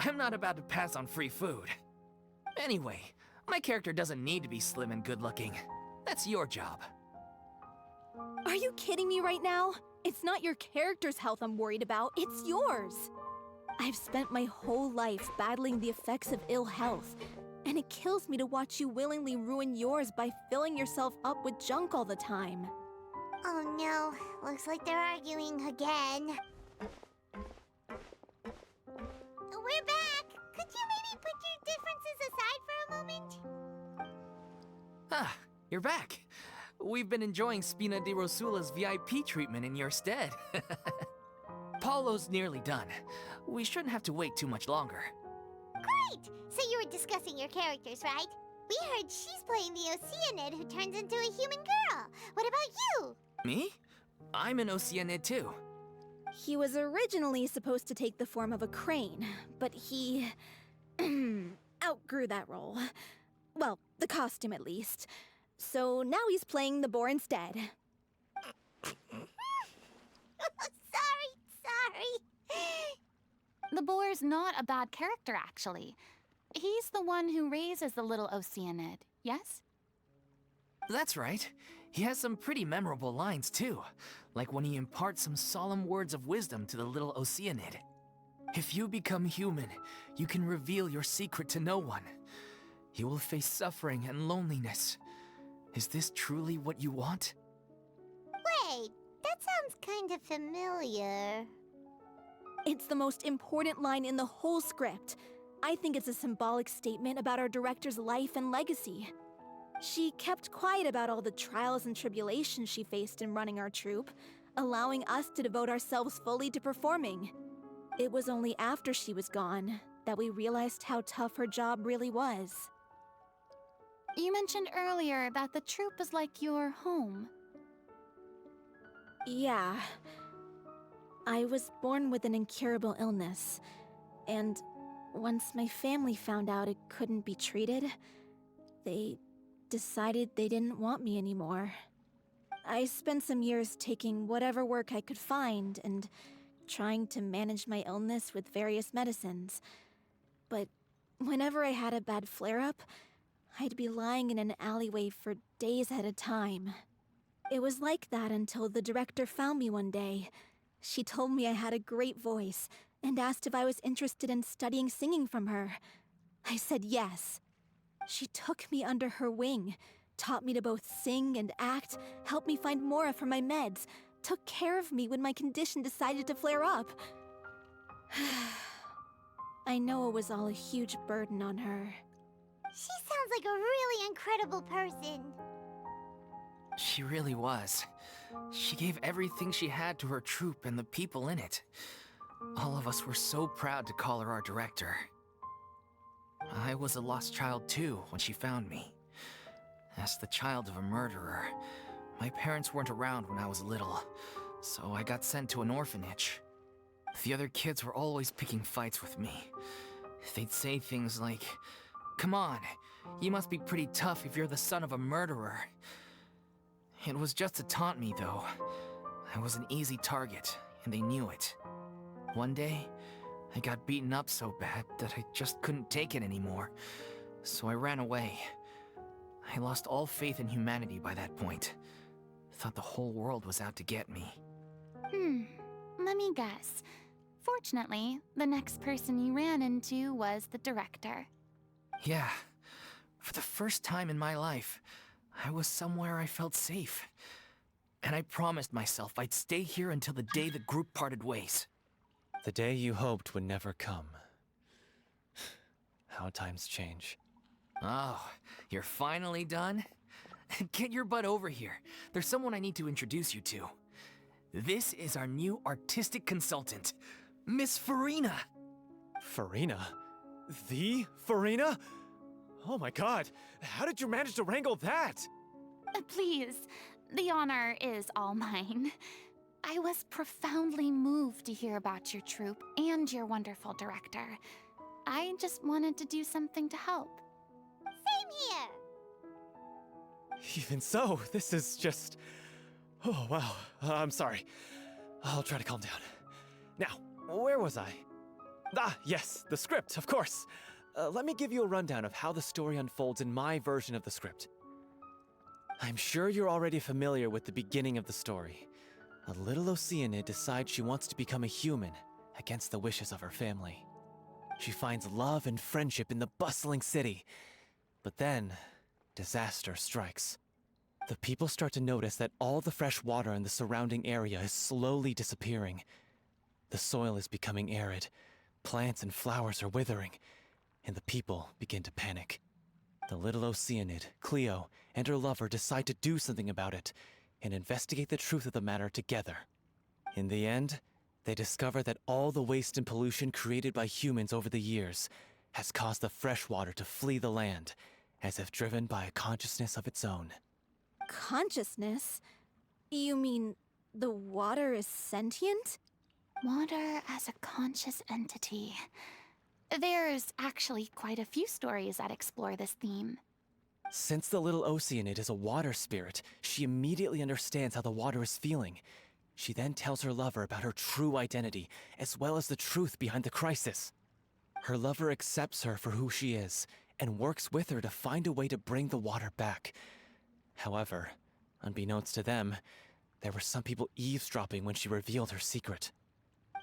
Speaker 3: I'm not about to pass on free food. Anyway, my character doesn't need to be slim and good-looking. That's your job.
Speaker 5: Are you kidding me right now? It's not your character's health I'm worried about, it's yours. I've spent my whole life battling the effects of ill health, and it kills me to watch you willingly ruin yours by filling yourself up with junk all the time.
Speaker 1: Oh no, looks like they're arguing again. We're back! Could you maybe put your differences aside for a moment?
Speaker 3: Ah, you're back. We've been enjoying Spina di Rosula's VIP treatment in your stead. Paulo's nearly done. We shouldn't have to wait too much longer.
Speaker 1: Great! So you were discussing your characters, right? We heard she's playing the Oceanid who turns into a human girl. What about you?
Speaker 3: Me? I'm an Oceanid too.
Speaker 5: He was originally supposed to take the form of a crane, but he outgrew that role. Well, the costume at least. So now he's playing the boar instead.
Speaker 1: Sorry.
Speaker 4: The boar's not a bad character, actually. He's the one who raises the little Oceanid, yes?
Speaker 3: That's right. He has some pretty memorable lines too, like when he imparts some solemn words of wisdom to the little Oceanid. If you become human, you can reveal your secret to no one. You will face suffering and loneliness. Is this truly what you want?
Speaker 1: Wait, that sounds kind of familiar.
Speaker 5: It's the most important line in the whole script. I think it's a symbolic statement about our director's life and legacy. She kept quiet about all the trials and tribulations she faced in running our troupe, allowing us to devote ourselves fully to performing. It was only after she was gone that we realized how tough her job really was.
Speaker 4: You mentioned earlier that the troupe is like your home.
Speaker 5: Yeah. I was born with an incurable illness, and once my family found out it couldn't be treated, they decided they didn't want me anymore. I spent some years taking whatever work I could find and trying to manage my illness with various medicines. But whenever I had a bad flare-up, I'd be lying in an alleyway for days at a time. It was like that until the director found me one day. She told me I had a great voice and asked if I was interested in studying singing from her. I said yes. She took me under her wing, taught me to both sing and act, helped me find Mora for my meds, took care of me when my condition decided to flare up. I know it was all a huge burden on her.
Speaker 1: She sounds like a really incredible person.
Speaker 3: She really was. She gave everything she had to her troupe and the people in it. All of us were so proud to call her our director. I was a lost child too when she found me. As the child of a murderer, my parents weren't around when I was little, so I got sent to an orphanage. The other kids were always picking fights with me. They'd say things like, "Come on, you must be pretty tough if you're the son of a murderer." It was just to taunt me, though. I was an easy target, and they knew it. One day, I got beaten up so bad that I just couldn't take it anymore, so I ran away. I lost all faith in humanity by that point. Thought the whole world was out to get me.
Speaker 4: Let me guess. Fortunately, the next person you ran into was the director.
Speaker 3: Yeah. For the first time in my life, I was somewhere I felt safe. And I promised myself I'd stay here until the day the group parted ways.
Speaker 10: The day you hoped would never come. How times change.
Speaker 3: Oh, you're finally done? Get your butt over here. There's someone I need to introduce you to. This is our new artistic consultant, Miss Furina.
Speaker 10: Furina? The Furina? Oh my god, how did you manage to wrangle that?
Speaker 4: Please, the honor is all mine. I was profoundly moved to hear about your troupe and your wonderful director. I just wanted to do something to help.
Speaker 1: Same here.
Speaker 10: Even so, this is just... Oh, wow. I'm sorry. I'll try to calm down. Now, where was I? Ah, yes, the script, of course. Let me give you a rundown of how the story unfolds in my version of the script. I'm sure you're already familiar with the beginning of the story. A little Oceanid decides she wants to become a human, against the wishes of her family. She finds love and friendship in the bustling city. But then, disaster strikes. The people start to notice that all the fresh water in the surrounding area is slowly disappearing. The soil is becoming arid, plants and flowers are withering, and the people begin to panic. The little Oceanid, Cleo, and her lover decide to do something about it, and investigate the truth of the matter together. In the end, they discover that all the waste and pollution created by humans over the years has caused the fresh water to flee the land, as if driven by a consciousness of its own.
Speaker 5: Consciousness? You mean the water is sentient?
Speaker 4: Water as a conscious entity. There's actually quite a few stories that explore this theme.
Speaker 10: Since the little Oceanid is a water spirit, she immediately understands how the water is feeling. She then tells her lover about her true identity, as well as the truth behind the crisis. Her lover accepts her for who she is, and works with her to find a way to bring the water back. However, unbeknownst to them, there were some people eavesdropping when she revealed her secret.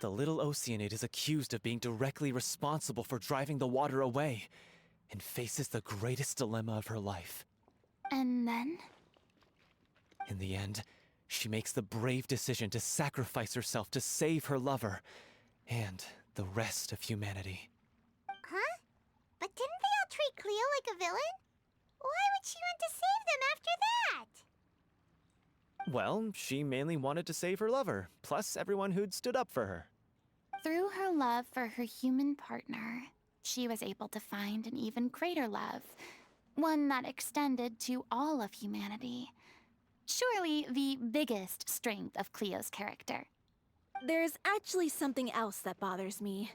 Speaker 10: The little Oceanid is accused of being directly responsible for driving the water away, and faces the greatest dilemma of her life.
Speaker 4: And then?
Speaker 10: In the end, she makes the brave decision to sacrifice herself to save her lover, and the rest of humanity.
Speaker 1: Huh? But didn't they all treat Cleo like a villain? Why would she want to save them after that?
Speaker 10: Well, she mainly wanted to save her lover, plus everyone who'd stood up for her.
Speaker 4: Through her love for her human partner, she was able to find an even greater love, one that extended to all of humanity. Surely the biggest strength of Cleo's character.
Speaker 5: There's actually something else that bothers me.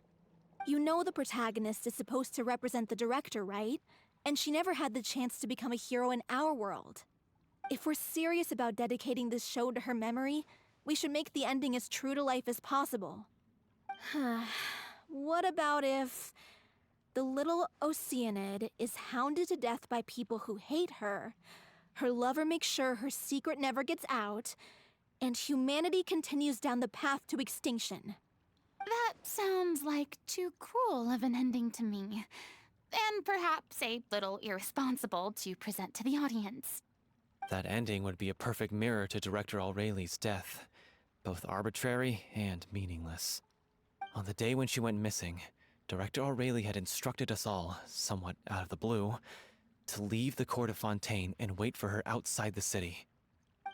Speaker 5: You know the protagonist is supposed to represent the director, right? And she never had the chance to become a hero in our world. If we're serious about dedicating this show to her memory, we should make the ending as true to life as possible. What about if the little Oceanid is hounded to death by people who hate her, her lover makes sure her secret never gets out, and humanity continues down the path to extinction?
Speaker 4: That sounds like too cruel of an ending to me, and perhaps a little irresponsible to present to the audience.
Speaker 10: That ending would be a perfect mirror to Director Aureli's death, both arbitrary and meaningless. On the day when she went missing, Director O'Reilly had instructed us all, somewhat out of the blue, to leave the court of Fontaine and wait for her outside the city.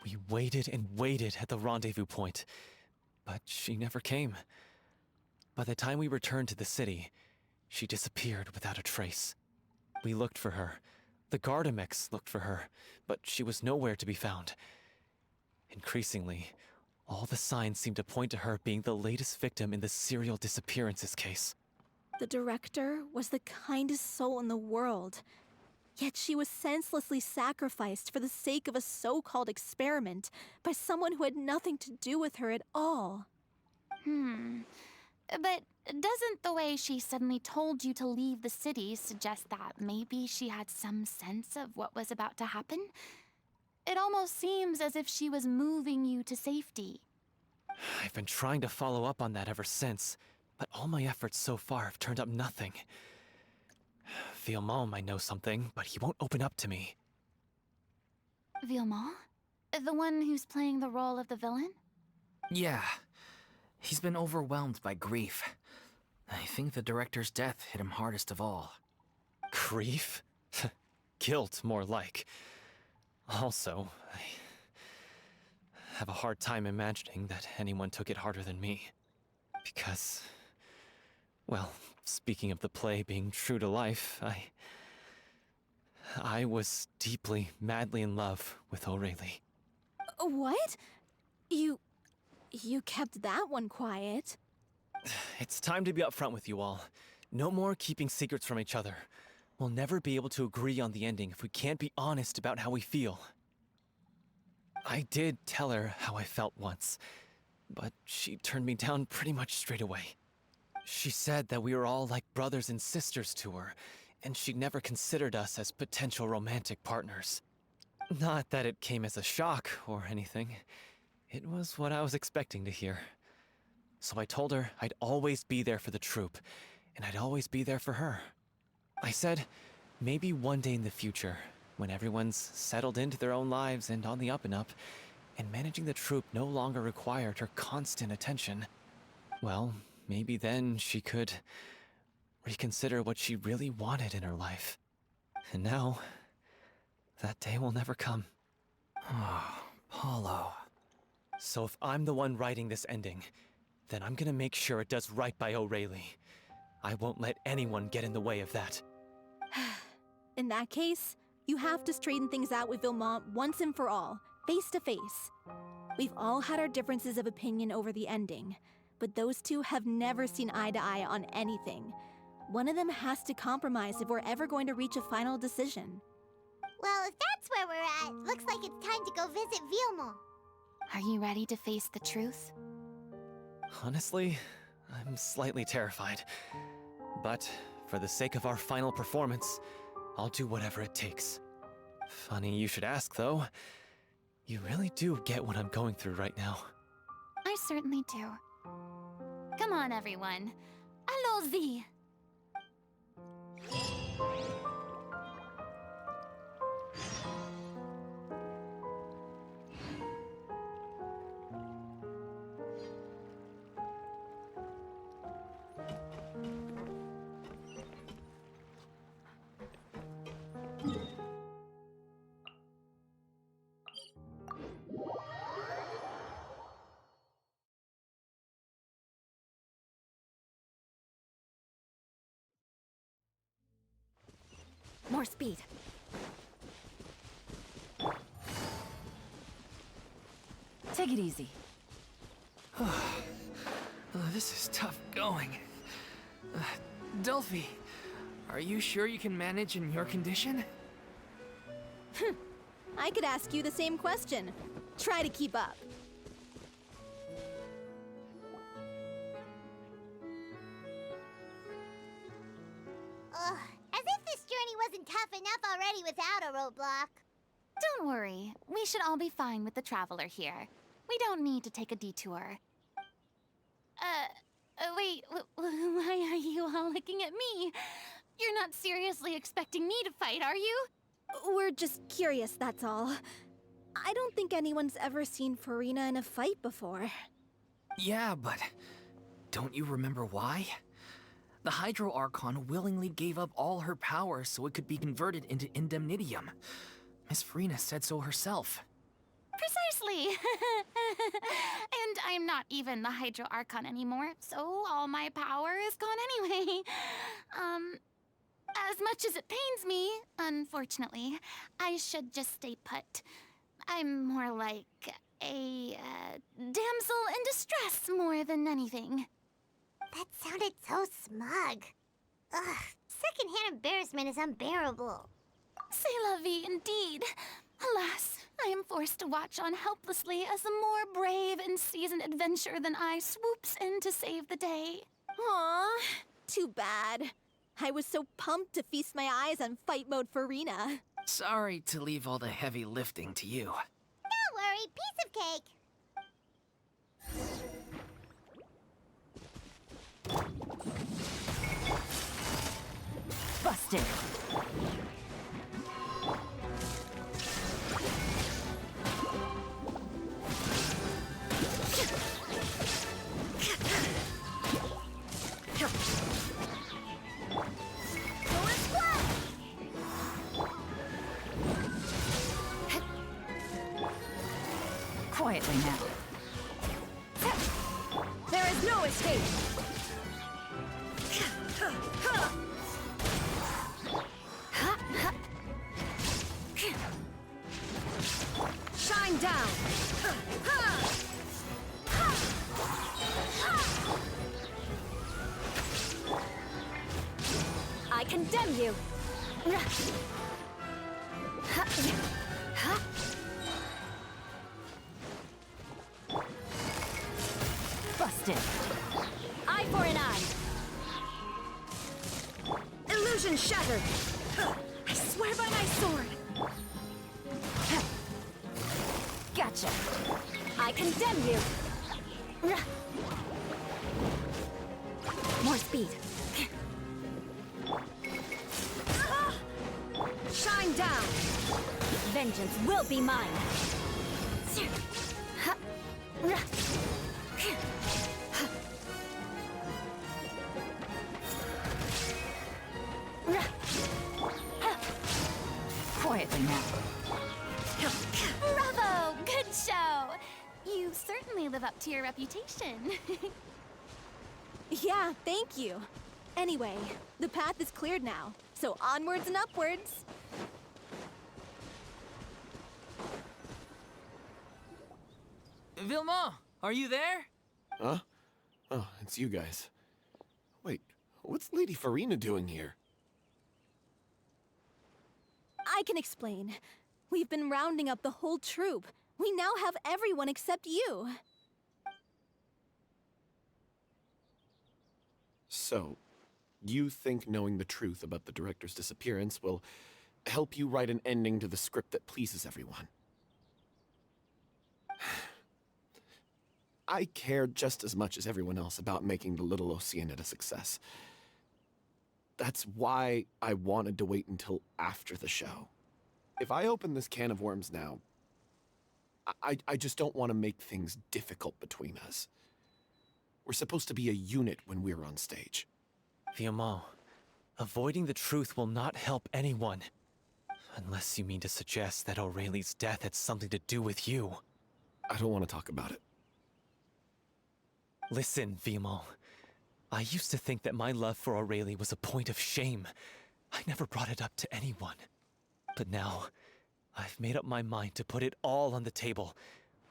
Speaker 10: We waited and waited at the rendezvous point, but she never came. By the time we returned to the city, she disappeared without a trace. We looked for her. The Gardamex looked for her, but she was nowhere to be found. Increasingly, all the signs seemed to point to her being the latest victim in the serial disappearances case.
Speaker 5: The director was the kindest soul in the world. Yet she was senselessly sacrificed for the sake of a so-called experiment by someone who had nothing to do with her at all.
Speaker 4: But doesn't the way she suddenly told you to leave the city suggest that maybe she had some sense of what was about to happen? It almost seems as if she was moving you to safety.
Speaker 10: I've been trying to follow up on that ever since, but all my efforts so far have turned up nothing. Villemont might know something, but he won't open up to me.
Speaker 4: Villemont? The one who's playing the role of the villain?
Speaker 3: Yeah. He's been overwhelmed by grief. I think the director's death hit him hardest of all.
Speaker 10: Grief? Guilt, more like. Also, I have a hard time imagining that anyone took it harder than me. Because, well, speaking of the play being true to life, I was deeply, madly in love with O'Reilly.
Speaker 5: What? You kept that one quiet.
Speaker 10: It's time to be upfront with you all. No more keeping secrets from each other. We'll never be able to agree on the ending if we can't be honest about how we feel. I did tell her how I felt once, but she turned me down pretty much straight away. She said that we were all like brothers and sisters to her, and she'd never considered us as potential romantic partners. Not that it came as a shock or anything. It was what I was expecting to hear. So I told her I'd always be there for the troupe, and I'd always be there for her. I said, maybe one day in the future, when everyone's settled into their own lives and on the up and up, and managing the troupe no longer required her constant attention, well, maybe then she could reconsider what she really wanted in her life. And now, that day will never come.
Speaker 3: Oh, Paulo.
Speaker 10: So if I'm the one writing this ending, then I'm gonna make sure it does right by O'Reilly. I won't let anyone get in the way of that.
Speaker 5: In that case, you have to straighten things out with Villemont once and for all, face to face. We've all had our differences of opinion over the ending, but those two have never seen eye to eye on anything. One of them has to compromise if we're ever going to reach a final decision.
Speaker 1: Well, if that's where we're at, looks like it's time to go visit Villemont.
Speaker 4: Are you ready to face the truth?
Speaker 10: Honestly, I'm slightly terrified. But for the sake of our final performance, I'll do whatever it takes. Funny you should ask, though. You really do get what I'm going through right now.
Speaker 4: I certainly do. Come on, everyone. Allons-y!
Speaker 5: More speed.
Speaker 2: Take it easy.
Speaker 3: This is tough going. Delphi, are you sure you can manage in your condition?
Speaker 5: I could ask you the same question. Try to keep up.
Speaker 1: Ugh, as if this journey wasn't tough enough already without a roadblock.
Speaker 4: Don't worry. We should all be fine with the traveler here. We don't need to take a detour. Wait, why are you all looking at me? You're not seriously expecting me to fight, are you?
Speaker 5: We're just curious, that's all. I don't think anyone's ever seen Furina in a fight before.
Speaker 3: Yeah, but don't you remember why? The Hydro Archon willingly gave up all her power so it could be converted into indemnitium. Miss Furina said so herself.
Speaker 4: Precisely. And I'm not even the Hydro Archon anymore, so all my power is gone anyway. As much as it pains me, unfortunately, I should just stay put. I'm more like a damsel in distress more than anything.
Speaker 1: That sounded so smug. Ugh, secondhand embarrassment is unbearable.
Speaker 4: C'est la vie indeed. Alas, I am forced to watch on helplessly as a more brave and seasoned adventurer than I swoops in to save the day.
Speaker 5: Aw, too bad. I was so pumped to feast my eyes on fight mode Furina.
Speaker 3: Sorry to leave all the heavy lifting to you.
Speaker 1: Don't worry, piece of cake.
Speaker 2: Busted. Quietly now.
Speaker 7: There is no escape! Shine down! I condemn you!
Speaker 2: Busted.
Speaker 7: Eye for an eye! Illusion shattered! I swear by my sword!
Speaker 2: Gotcha.
Speaker 7: I condemn you!
Speaker 2: More speed.
Speaker 7: Shine down! Vengeance will be mine!
Speaker 2: Quietly now.
Speaker 4: Bravo! Good show! You certainly live up to your reputation.
Speaker 5: Yeah, thank you. Anyway, the path is cleared now, so onwards and upwards.
Speaker 3: Vilma, are you there?
Speaker 11: Huh? Oh, it's you guys. Wait, what's Lady Furina doing here?
Speaker 5: I can explain. We've been rounding up the whole troop. We now have everyone except you.
Speaker 11: So, you think knowing the truth about the director's disappearance will help you write an ending to the script that pleases everyone? I care just as much as everyone else about making the Little Oceanid a success. That's why I wanted to wait until after the show. If I open this can of worms now, I just don't want to make things difficult between us. We're supposed to be a unit when we're on stage.
Speaker 10: Vilma, avoiding the truth will not help anyone. Unless you mean to suggest that Aurelie's death had something to do with you.
Speaker 11: I don't want to talk about it.
Speaker 10: Listen, Vilma. I used to think that my love for Aurelie was a point of shame. I never brought it up to anyone. But now, I've made up my mind to put it all on the table.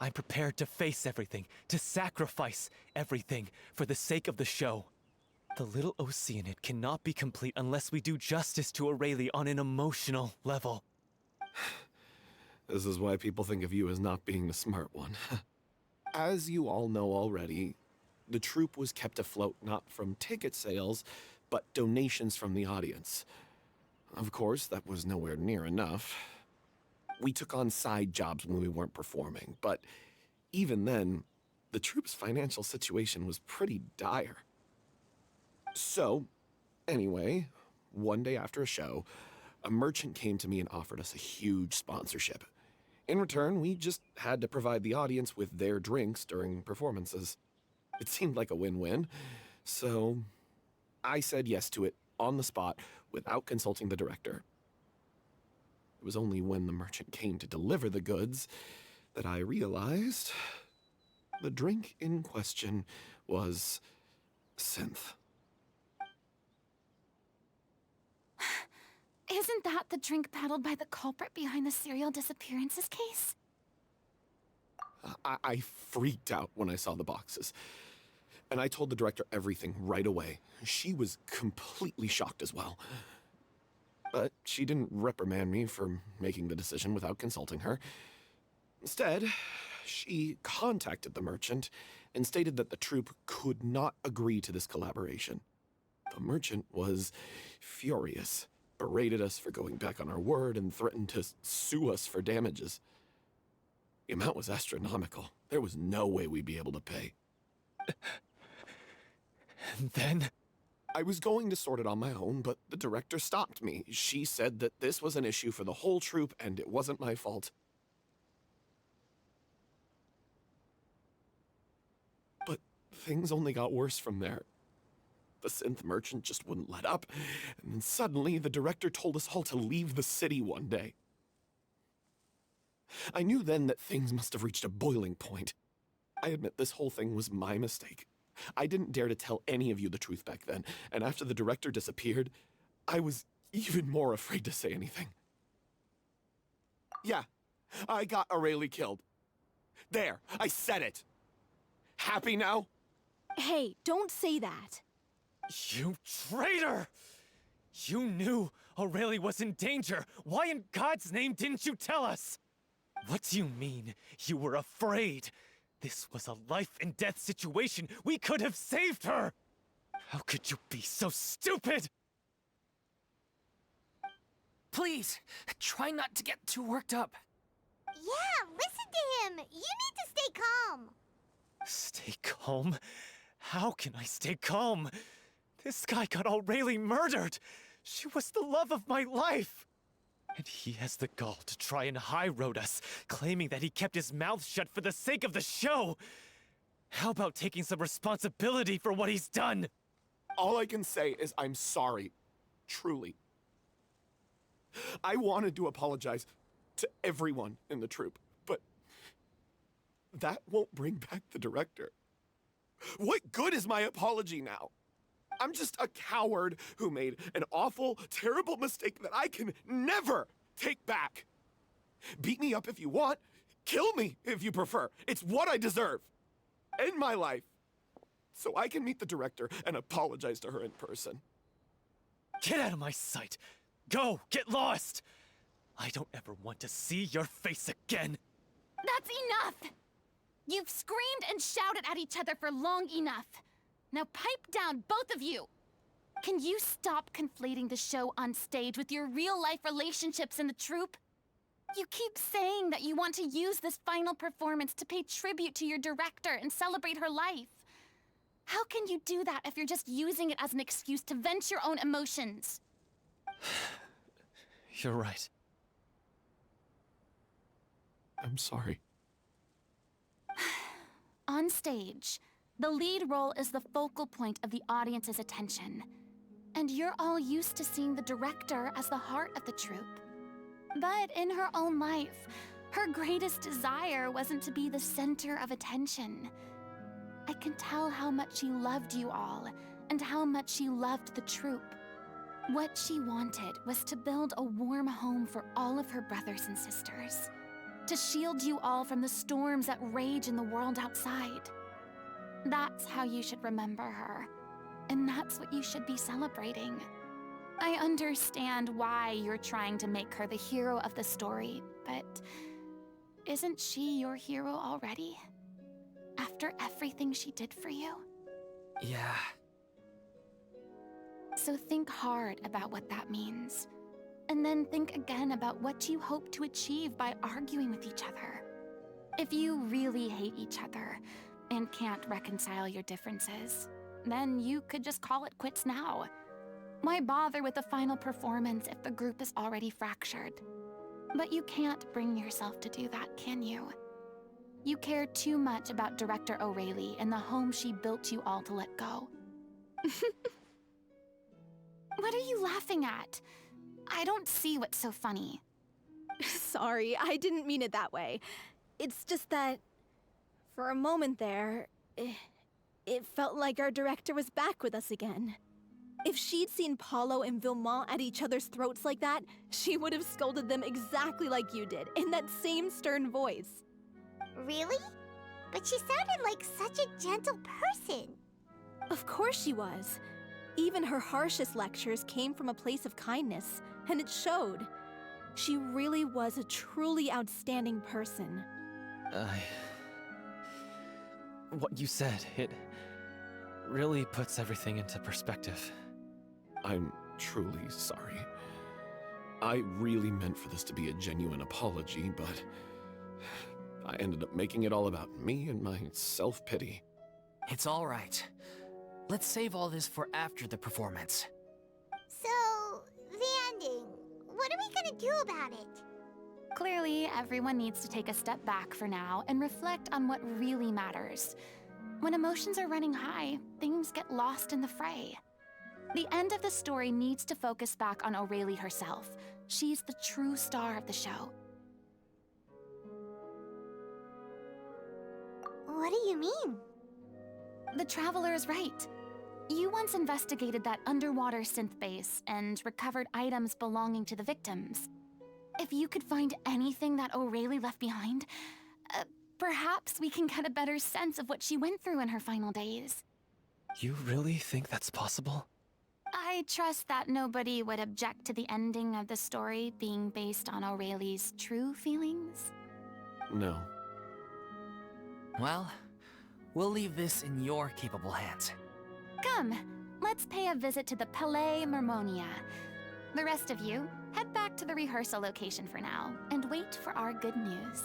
Speaker 10: I'm prepared to face everything, to sacrifice everything for the sake of the show. The Little Oceanid cannot be complete unless we do justice to Aurelie on an emotional level.
Speaker 11: This is why people think of you as not being the smart one. As you all know already, the troupe was kept afloat not from ticket sales, but donations from the audience. Of course, that was nowhere near enough. We took on side jobs when we weren't performing, but even then, the troupe's financial situation was pretty dire. So, anyway, one day after a show, a merchant came to me and offered us a huge sponsorship. In return, we just had to provide the audience with their drinks during performances. It seemed like a win-win, so I said yes to it on the spot without consulting the director. It was only when the merchant came to deliver the goods that I realized the drink in question was synth.
Speaker 4: Isn't that the drink peddled by the culprit behind the serial disappearances case?
Speaker 11: I freaked out when I saw the boxes. And I told the director everything right away. She was completely shocked as well. But she didn't reprimand me for making the decision without consulting her. Instead, she contacted the merchant and stated that the troupe could not agree to this collaboration. The merchant was furious, berated us for going back on our word, and threatened to sue us for damages. The amount was astronomical. There was no way we'd be able to pay.
Speaker 10: And then?
Speaker 11: I was going to sort it on my own, but the director stopped me. She said that this was an issue for the whole troupe, and it wasn't my fault. But things only got worse from there. The synth merchant just wouldn't let up, and then suddenly the director told us all to leave the city one day. I knew then that things must have reached a boiling point. I admit this whole thing was my mistake. I didn't dare to tell any of you the truth back then, and after the director disappeared, I was even more afraid to say anything. Yeah, I got Aurelie killed. There, I said it. Happy now?
Speaker 5: Hey, don't say that.
Speaker 10: You traitor! You knew Aurelie was in danger. Why in God's name didn't you tell us? What do you mean, you were afraid? This was a life-and-death situation. We could have saved her! How could you be so stupid?
Speaker 3: Please, try not to get too worked up.
Speaker 1: Yeah, listen to him. You need to stay calm.
Speaker 10: Stay calm? How can I stay calm? This guy got Aurelie murdered! She was the love of my life! And he has the gall to try and high-road us, claiming that he kept his mouth shut for the sake of the show! How about taking some responsibility for what he's done?
Speaker 11: All I can say is I'm sorry. Truly. I wanted to apologize to everyone in the troupe, but that won't bring back the director. What good is my apology now? I'm just a coward who made an awful, terrible mistake that I can never take back. Beat me up if you want. Kill me if you prefer. It's what I deserve. End my life. So I can meet the director and apologize to her in person.
Speaker 10: Get out of my sight! Go! Get lost! I don't ever want to see your face again!
Speaker 4: That's enough! You've screamed and shouted at each other for long enough. Now pipe down, both of you! Can you stop conflating the show on stage with your real-life relationships in the troupe? You keep saying that you want to use this final performance to pay tribute to your director and celebrate her life. How can you do that if you're just using it as an excuse to vent your own emotions?
Speaker 10: You're right.
Speaker 11: I'm sorry.
Speaker 4: On stage, the lead role is the focal point of the audience's attention. And you're all used to seeing the director as the heart of the troupe. But in her own life, her greatest desire wasn't to be the center of attention. I can tell how much she loved you all, and how much she loved the troupe. What she wanted was to build a warm home for all of her brothers and sisters. To shield you all from the storms that rage in the world outside. That's how you should remember her. And that's what you should be celebrating. I understand why you're trying to make her the hero of the story, but isn't she your hero already? After everything she did for you?
Speaker 3: Yeah.
Speaker 4: So think hard about what that means. And then think again about what you hope to achieve by arguing with each other. If you really hate each other and can't reconcile your differences, then you could just call it quits now. Why bother with the final performance if the group is already fractured? But you can't bring yourself to do that, can you? You care too much about Director Aurelie and the home she built you all to let go. What are you laughing at? I don't see what's so funny.
Speaker 5: Sorry, I didn't mean it that way. It's just that, for a moment there, it felt like our director was back with us again. If she'd seen Paulo and Vilmont at each other's throats like that, she would have scolded them exactly like you did, in that same stern voice.
Speaker 1: Really? But she sounded like such a gentle person.
Speaker 5: Of course she was. Even her harshest lectures came from a place of kindness, and it showed. She really was a truly outstanding person.
Speaker 10: What you said, it really puts everything into perspective.
Speaker 11: I'm truly sorry. I really meant for this to be a genuine apology, but I ended up making it all about me and my self-pity.
Speaker 3: It's all right. Let's save all this for after the performance.
Speaker 1: So, the ending. What are we gonna do about it?
Speaker 4: Clearly, everyone needs to take a step back for now and reflect on what really matters. When emotions are running high, things get lost in the fray. The end of the story needs to focus back on Aurelie herself. She's the true star of the show.
Speaker 1: What do you mean?
Speaker 4: The Traveler is right. You once investigated that underwater synth base and recovered items belonging to the victims. If you could find anything that Aurelie left behind, perhaps we can get a better sense of what she went through in her final days.
Speaker 10: You really think that's possible?
Speaker 4: I trust that nobody would object to the ending of the story being based on Aurelie's true feelings.
Speaker 11: No.
Speaker 3: Well, we'll leave this in your capable hands.
Speaker 4: Come, let's pay a visit to the Palais Mermonia. The rest of you, head back to the rehearsal location for now, and wait for our good news.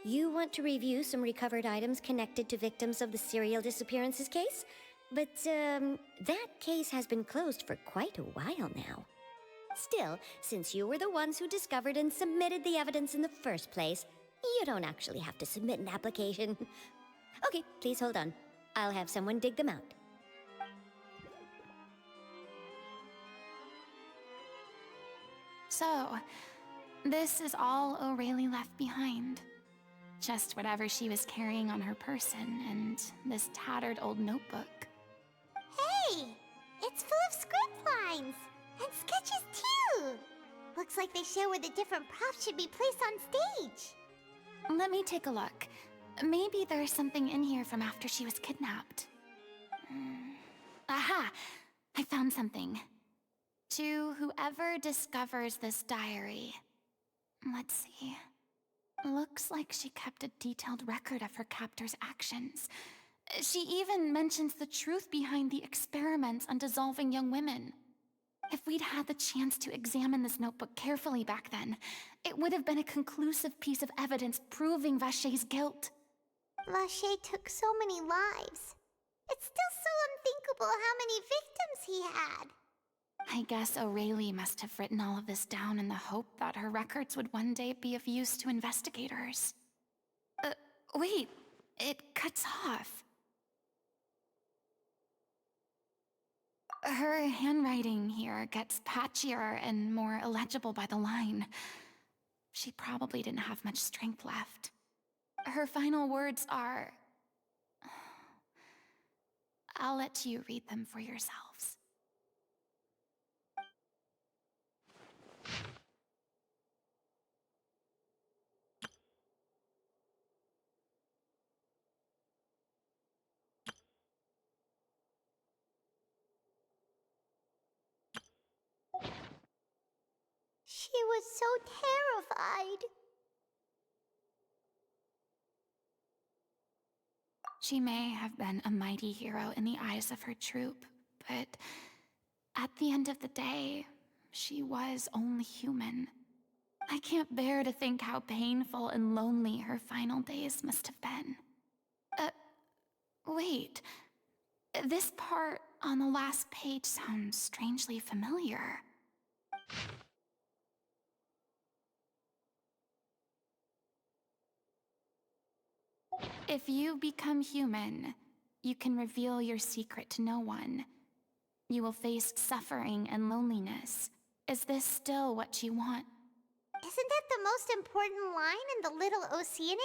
Speaker 12: You want to review some recovered items connected to victims of the serial disappearances case? But, that case has been closed for quite a while now. Still, since you were the ones who discovered and submitted the evidence in the first place, you don't actually have to submit an application. Okay, please hold on. I'll have someone dig them out.
Speaker 4: So, this is all Aurelie left behind. Just whatever she was carrying on her person and this tattered old notebook.
Speaker 1: Hey! It's full of script lines! And sketches too! Looks like they show where the different props should be placed on stage.
Speaker 4: Let me take a look. Maybe there's something in here from after she was kidnapped. Aha! I found something. To whoever discovers this diary. Let's see. Looks like she kept a detailed record of her captor's actions. She even mentions the truth behind the experiments on dissolving young women. If we'd had the chance to examine this notebook carefully back then, it would have been a conclusive piece of evidence proving Vachey's guilt.
Speaker 1: Vachey took so many lives. It's still so unthinkable how many victims he had.
Speaker 4: I guess Aurelie must have written all of this down in the hope that her records would one day be of use to investigators. Wait, it cuts off. Her handwriting here gets patchier and more illegible by the line. She probably didn't have much strength left. Her final words are... I'll let you read them for yourselves.
Speaker 1: was so terrified.
Speaker 4: She may have been a mighty hero in the eyes of her troop, but at the end of the day, she was only human. I can't bear to think how painful and lonely her final days must have been. Wait. This part on the last page sounds strangely familiar. If you become human, you can reveal your secret to no one. You will face suffering and loneliness. Is this still what you want?
Speaker 1: Isn't that the most important line in the Little Oceanid?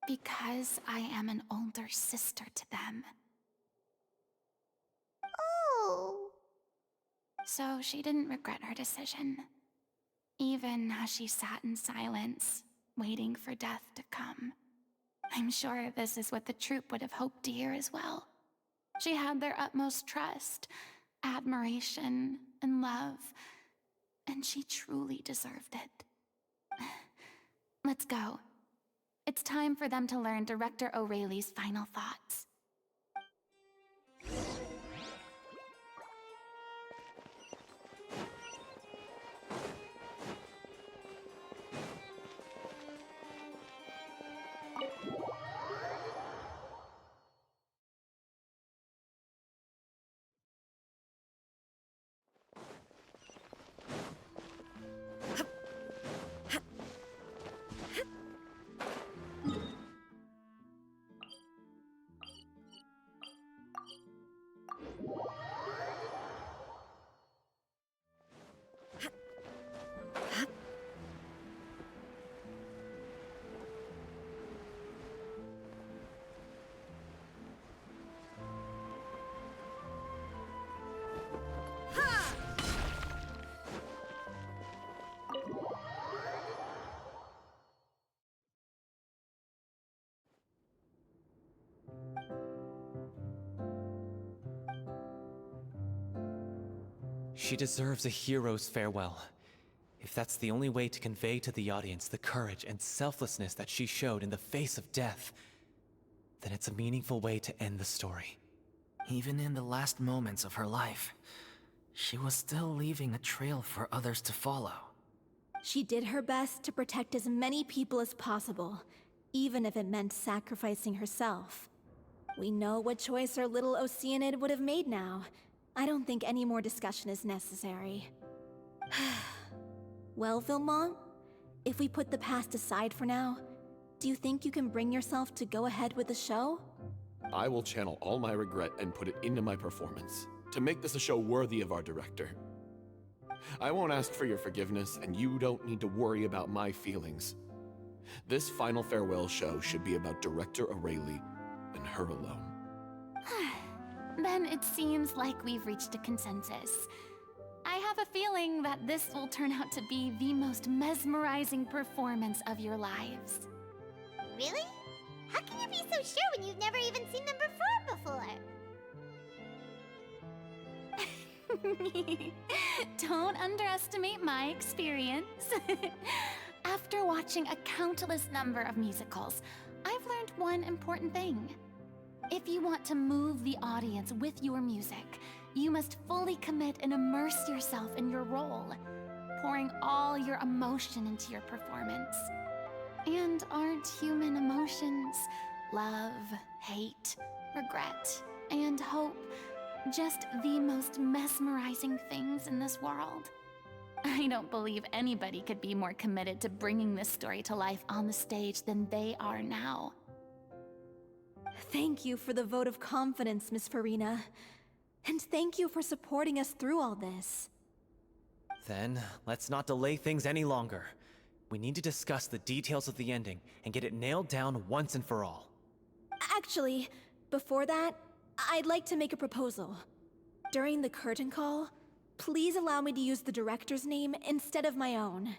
Speaker 4: Because I am an older sister to them.
Speaker 1: Oh.
Speaker 4: So she didn't regret her decision, even as she sat in silence, waiting for death to come. I'm sure this is what the troupe would have hoped to hear as well. She had their utmost trust, admiration, and love, and she truly deserved it. Let's go. It's time for them to learn Director O'Reilly's final thoughts.
Speaker 10: She deserves a hero's farewell. If that's the only way to convey to the audience the courage and selflessness that she showed in the face of death, then it's a meaningful way to end the story.
Speaker 3: Even in the last moments of her life, she was still leaving a trail for others to follow.
Speaker 5: She did her best to protect as many people as possible, even if it meant sacrificing herself. We know what choice our little Oceanid would have made now. I don't think any more discussion is necessary. Well, Vilmont, if we put the past aside for now, do you think you can bring yourself to go ahead with the show?
Speaker 11: I will channel all my regret and put it into my performance, to make this a show worthy of our director. I won't ask for your forgiveness, and you don't need to worry about my feelings. This final farewell show should be about Director O'Reilly and her alone.
Speaker 4: Then it seems like we've reached a consensus. I have a feeling that this will turn out to be the most mesmerizing performance of your lives.
Speaker 1: Really? How can you be so sure when you've never even seen them perform before?
Speaker 4: Don't underestimate my experience. After watching a countless number of musicals, I've learned one important thing. If you want to move the audience with your music, you must fully commit and immerse yourself in your role, pouring all your emotion into your performance. And aren't human emotions, love, hate, regret, and hope, just the most mesmerizing things in this world? I don't believe anybody could be more committed to bringing this story to life on the stage than they are now.
Speaker 5: Thank you for the vote of confidence, Miss Furina. And thank you for supporting us through all this.
Speaker 10: Then, let's not delay things any longer. We need to discuss the details of the ending and get it nailed down once and for all.
Speaker 5: Actually, before that, I'd like to make a proposal. During the curtain call, please allow me to use the director's name instead of my own.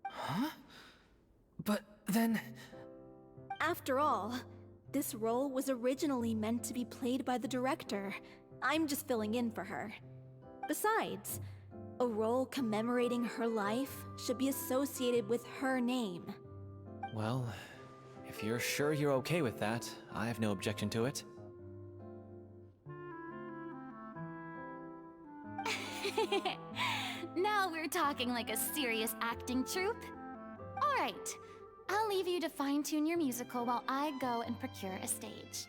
Speaker 3: Huh? But then...
Speaker 5: After all, this role was originally meant to be played by the director. I'm just filling in for her. Besides, A role commemorating her life should be associated with her name.
Speaker 10: Well, if you're sure you're okay with that, I have no objection to it.
Speaker 4: Now we're talking like a serious acting troupe. All right, I'll leave you to fine-tune your musical while I go and procure a stage.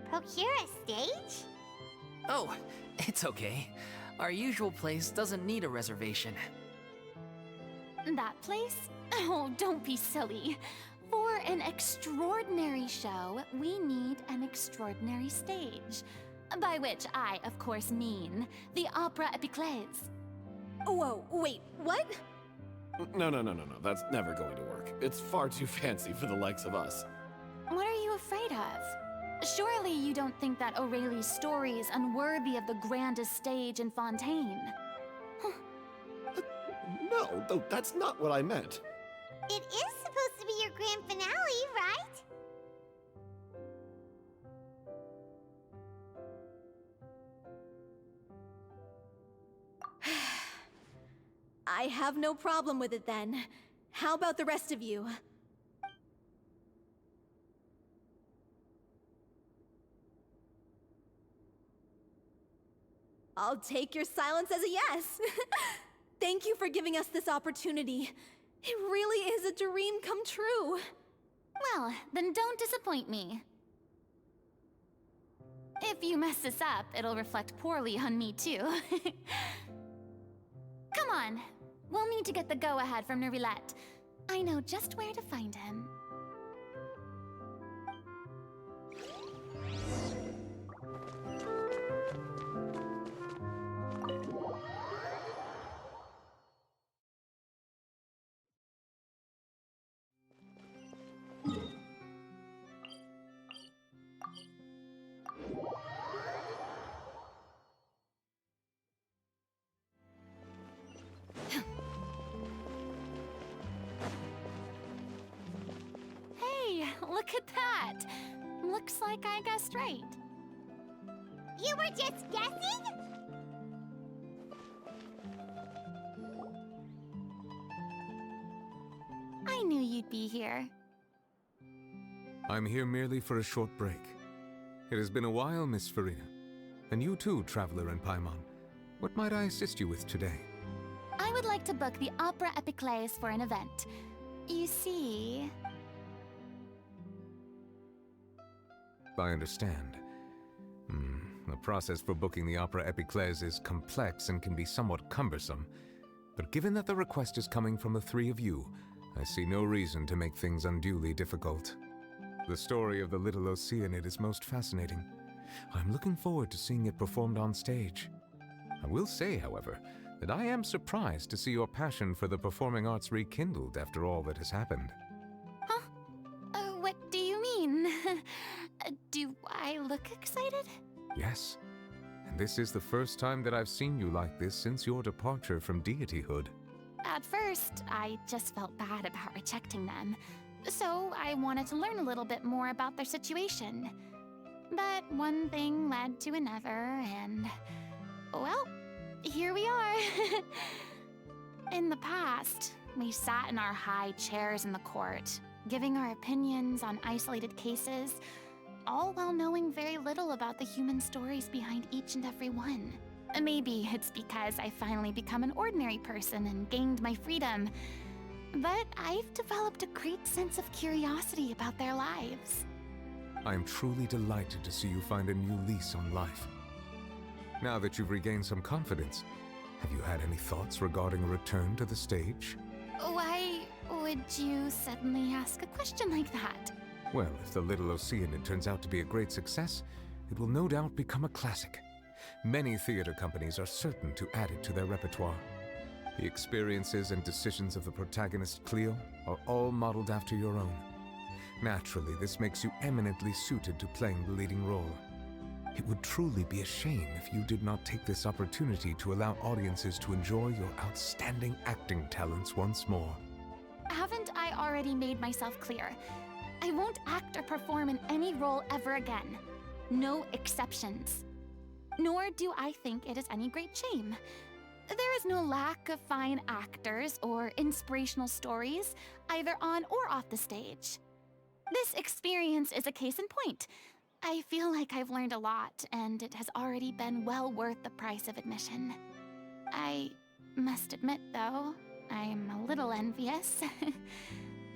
Speaker 1: Procure a stage?
Speaker 3: Oh, it's okay. Our usual place doesn't need a reservation.
Speaker 4: That place? Oh, don't be silly. For an extraordinary show, we need an extraordinary stage. By which I, of course, mean the Opera Epiclese.
Speaker 5: Whoa, wait, what?
Speaker 11: No. That's never going to work. It's far too fancy for the likes of us.
Speaker 4: What are you afraid of? Surely you don't think that Aurelie's story is unworthy of the grandest stage in Fontaine.
Speaker 11: No, that's not what I meant.
Speaker 1: It is supposed to be your grand finale, right?
Speaker 5: I have no problem with it then. How about the rest of you? I'll take your silence as a yes. Thank you for giving us this opportunity. It really is a dream come true.
Speaker 4: Well, then don't disappoint me. If you mess this up, it'll reflect poorly on me too. Come on, we'll need to get the go-ahead from Nervilette. I know just where to find him. Look at that! Looks like I guessed right.
Speaker 1: You were just guessing?
Speaker 4: I knew you'd be here.
Speaker 13: I'm here merely for a short break. It has been a while, Miss Furina. And you too, Traveler in Paimon. What might I assist you with today?
Speaker 4: I would like to book the Opera Epiclese for an event. You see...
Speaker 13: I understand. The process for booking the Opera Epiclese is complex and can be somewhat cumbersome. But given that the request is coming from the three of you, I see no reason to make things unduly difficult. The story of the little Oceanid is most fascinating. I'm looking forward to seeing it performed on stage. I will say, however, that I am surprised to see your passion for the performing arts rekindled after all that has happened.
Speaker 4: Huh? What do you mean? Do I look excited?
Speaker 13: Yes. And this is the first time that I've seen you like this since your departure from deityhood.
Speaker 4: At first, I just felt bad about rejecting them. So I wanted to learn a little bit more about their situation. But one thing led to another, and... well, here we are. In the past, we sat in our high chairs in the court, giving our opinions on isolated cases, all while knowing very little about the human stories behind each and every one. Maybe it's because I finally become an ordinary person and gained my freedom, but I've developed a great sense of curiosity about their lives.
Speaker 13: I am truly delighted to see you find a new lease on life. Now that you've regained some confidence, have you had any thoughts regarding a return to the stage?
Speaker 4: Why would you suddenly ask a question like that?
Speaker 13: Well, if the Little Oceanid turns out to be a great success, it will no doubt become a classic. Many theater companies are certain to add it to their repertoire. The experiences and decisions of the protagonist Cleo are all modeled after your own. Naturally, this makes you eminently suited to playing the leading role. It would truly be a shame if you did not take this opportunity to allow audiences to enjoy your outstanding acting talents once more.
Speaker 4: Haven't I already made myself clear? I won't act or perform in any role ever again. No exceptions. Nor do I think it is any great shame. There is no lack of fine actors or inspirational stories, either on or off the stage. This experience is a case in point. I feel like I've learned a lot, and it has already been well worth the price of admission. I must admit, though, I'm a little envious.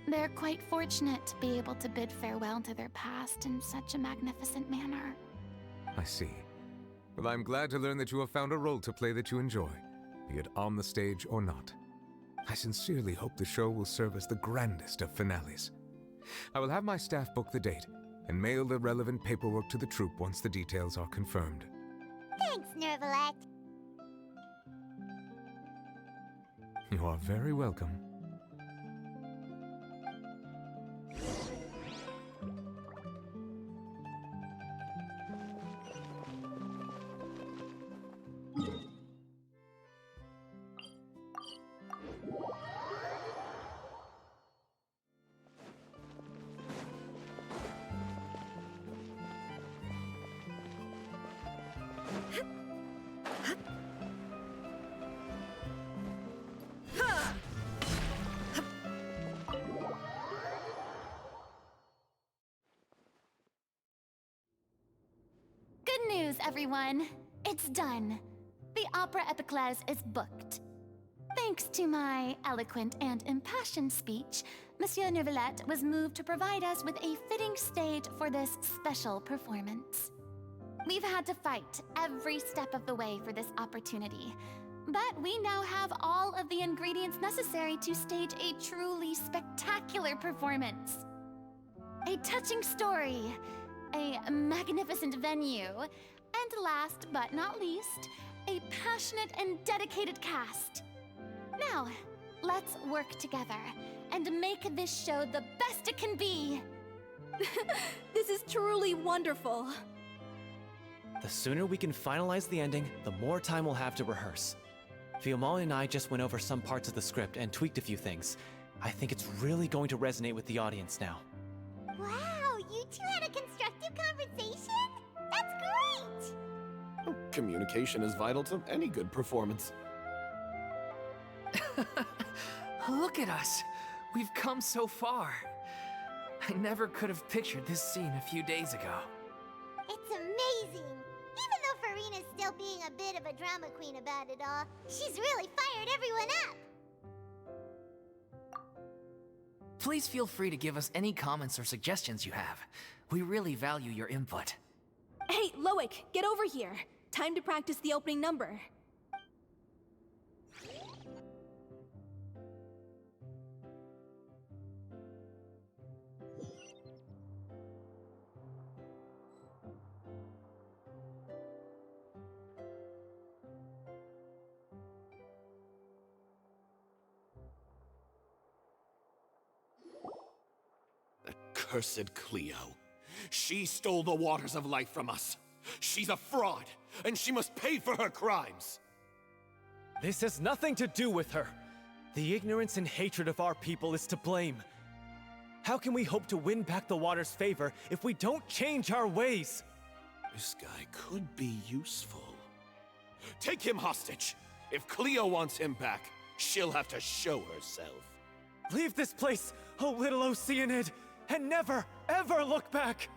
Speaker 4: They're quite fortunate to be able to bid farewell to their past in such a magnificent manner.
Speaker 13: I see. Well, I'm glad to learn that you have found a role to play that you enjoy, be it on the stage or not. I sincerely hope the show will serve as the grandest of finales. I will have my staff book the date and mail the relevant paperwork to the troupe once the details are confirmed.
Speaker 1: Thanks, Nervalet.
Speaker 13: You are very welcome.
Speaker 4: Good news, everyone. It's done. The Opera Epiclese is booked. Thanks to my eloquent and impassioned speech, Monsieur Nervalet was moved to provide us with a fitting stage for this special performance. We've had to fight every step of the way for this opportunity, but we now have all of the ingredients necessary to stage a truly spectacular performance. A touching story, a magnificent venue, and last but not least, a passionate and dedicated cast. Now, let's work together and make this show the best it can be.
Speaker 5: This is truly wonderful.
Speaker 10: The sooner we can finalize the ending, the more time we'll have to rehearse. Fiumali and I just went over some parts of the script and tweaked a few things. I think it's really going to resonate with the audience now.
Speaker 1: Wow, you two had a constructive conversation? That's great!
Speaker 11: Communication is vital to any good performance.
Speaker 3: Look at us! We've come so far. I never could have pictured this scene a few days ago.
Speaker 1: It's amazing! Even though Furina's still being a bit of a drama queen about it all, she's really fired everyone up!
Speaker 3: Please feel free to give us any comments or suggestions you have. We really value your input.
Speaker 5: Hey, Loic, get over here. Time to practice the opening number.
Speaker 11: Cursed Cleo. She stole the waters of life from us. She's a fraud, and she must pay for her crimes.
Speaker 10: This has nothing to do with her. The ignorance and hatred of our people is to blame. How can we hope to win back the water's favor if we don't change our ways?
Speaker 11: This guy could be useful. Take him hostage. If Cleo wants him back, she'll have to show herself.
Speaker 10: Leave this place, O little Oceanid, and never, ever look back!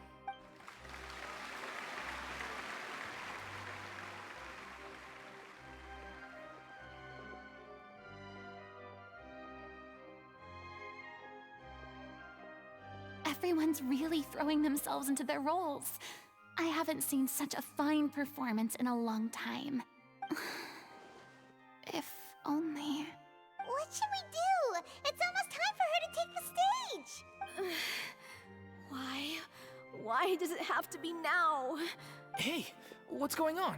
Speaker 4: Everyone's really throwing themselves into their roles. I haven't seen such a fine performance in a long time. If only...
Speaker 1: What should we do? It's almost time for her to take the stage!
Speaker 5: Why does it have to be now?
Speaker 3: Hey, what's going on?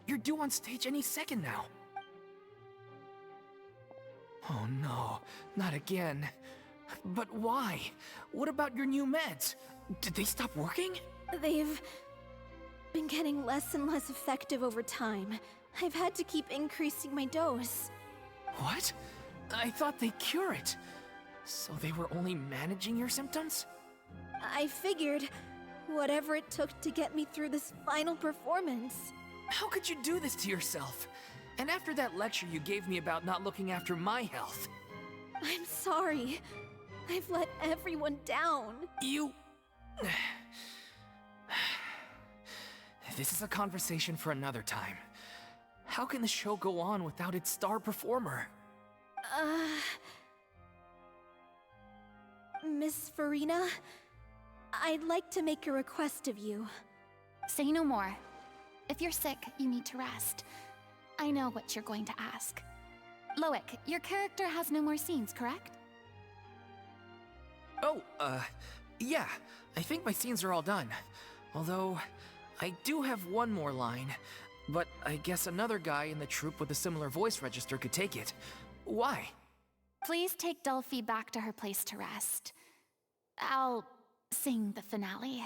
Speaker 3: You're due on stage any second now. Oh no, not again. But why? What about your new meds? Did they stop working?
Speaker 5: They've been getting less and less effective over time. I've had to keep increasing my dose.
Speaker 3: What? I thought they cure it. So they were only managing your symptoms?
Speaker 5: I figured whatever it took to get me through this final performance.
Speaker 3: How could you do this to yourself? And after that lecture you gave me about not looking after my health.
Speaker 5: I'm sorry. I've let everyone down.
Speaker 3: You... This is a conversation for another time. How can the show go on without its star performer?
Speaker 5: Miss Furina, I'd like to make a request of you.
Speaker 4: Say no more. If you're sick, you need to rest. I know what you're going to ask. Loic, your character has no more scenes, correct?
Speaker 3: Oh, yeah. I think my scenes are all done. Although, I do have one more line. But I guess another guy in the troupe with a similar voice register could take it. Why?
Speaker 4: Please take Delphi back to her place to rest. I'll sing the finale.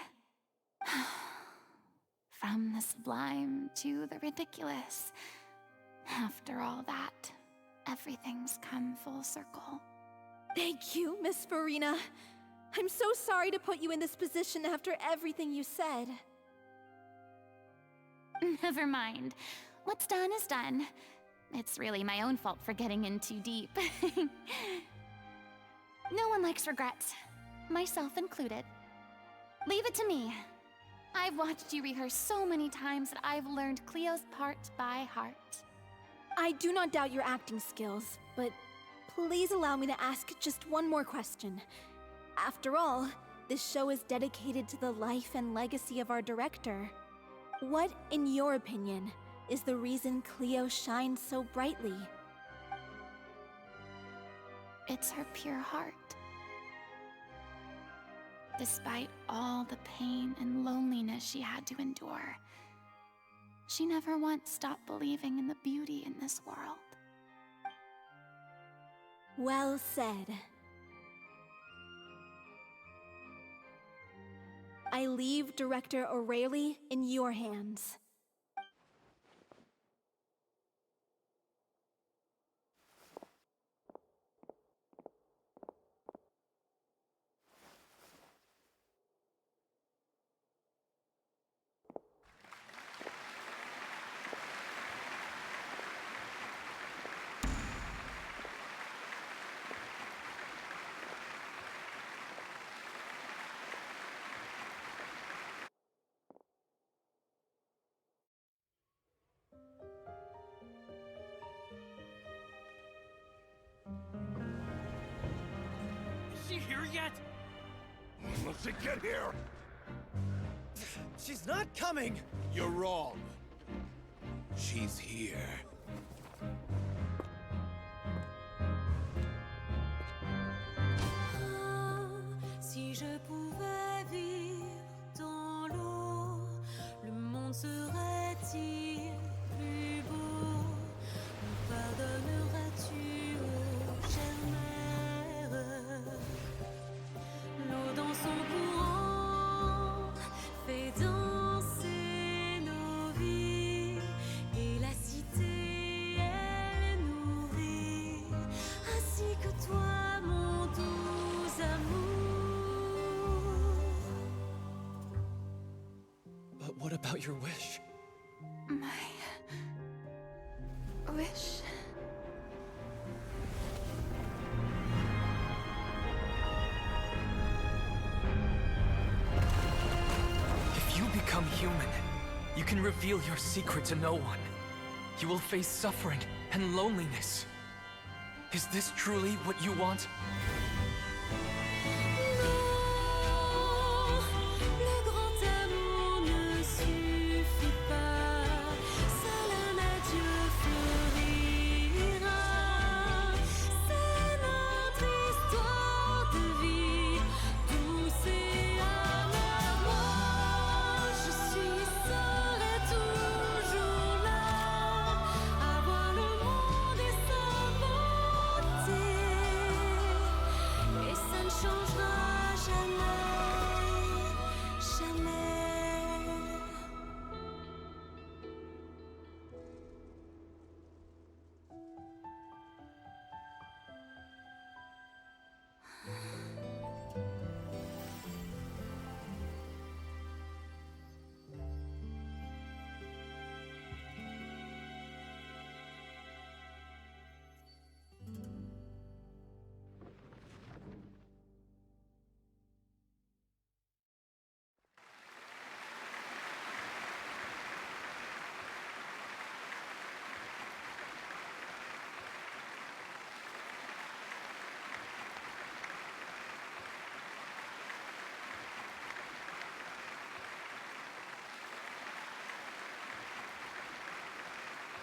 Speaker 4: From the sublime to the ridiculous. After all that, everything's come full circle.
Speaker 5: Thank you, Miss Furina. I'm so sorry to put you in this position after everything you said.
Speaker 4: Never mind. What's done is done. It's really my own fault for getting in too deep. No one likes regrets, myself included. Leave it to me. I've watched you rehearse so many times that I've learned Cleo's part by heart.
Speaker 5: I do not doubt your acting skills, but please allow me to ask just one more question. After all, this show is dedicated to the life and legacy of our director. What, in your opinion, is the reason Cleo shines so brightly?
Speaker 4: It's her pure heart. Despite all the pain and loneliness she had to endure, she never once stopped believing in the beauty in this world.
Speaker 5: Well said. I leave Director O'Reilly in your hands.
Speaker 6: Is she here yet?
Speaker 14: Let's get here!
Speaker 10: She's not coming!
Speaker 14: You're wrong. She's here.
Speaker 15: Si je pouvais vivre dans l'eau, le monde serait-il plus beau? Me pardonneras-tu, ô chère mère? L'eau dans son courant fait danser nos vies, et la cité elle nourrit, ainsi que toi, mon doux amour.
Speaker 10: But what about your wish?
Speaker 4: My wish.
Speaker 3: If you become human, you can reveal your secret to no one. You will face suffering and loneliness. Is this truly what you want?
Speaker 15: Le grand amour ne suffit pas, seul un adieu fleurira. C'est notre histoire de vie, douce et amère. Moi, je suis, serai toujours là, à voir le monde et sa beauté.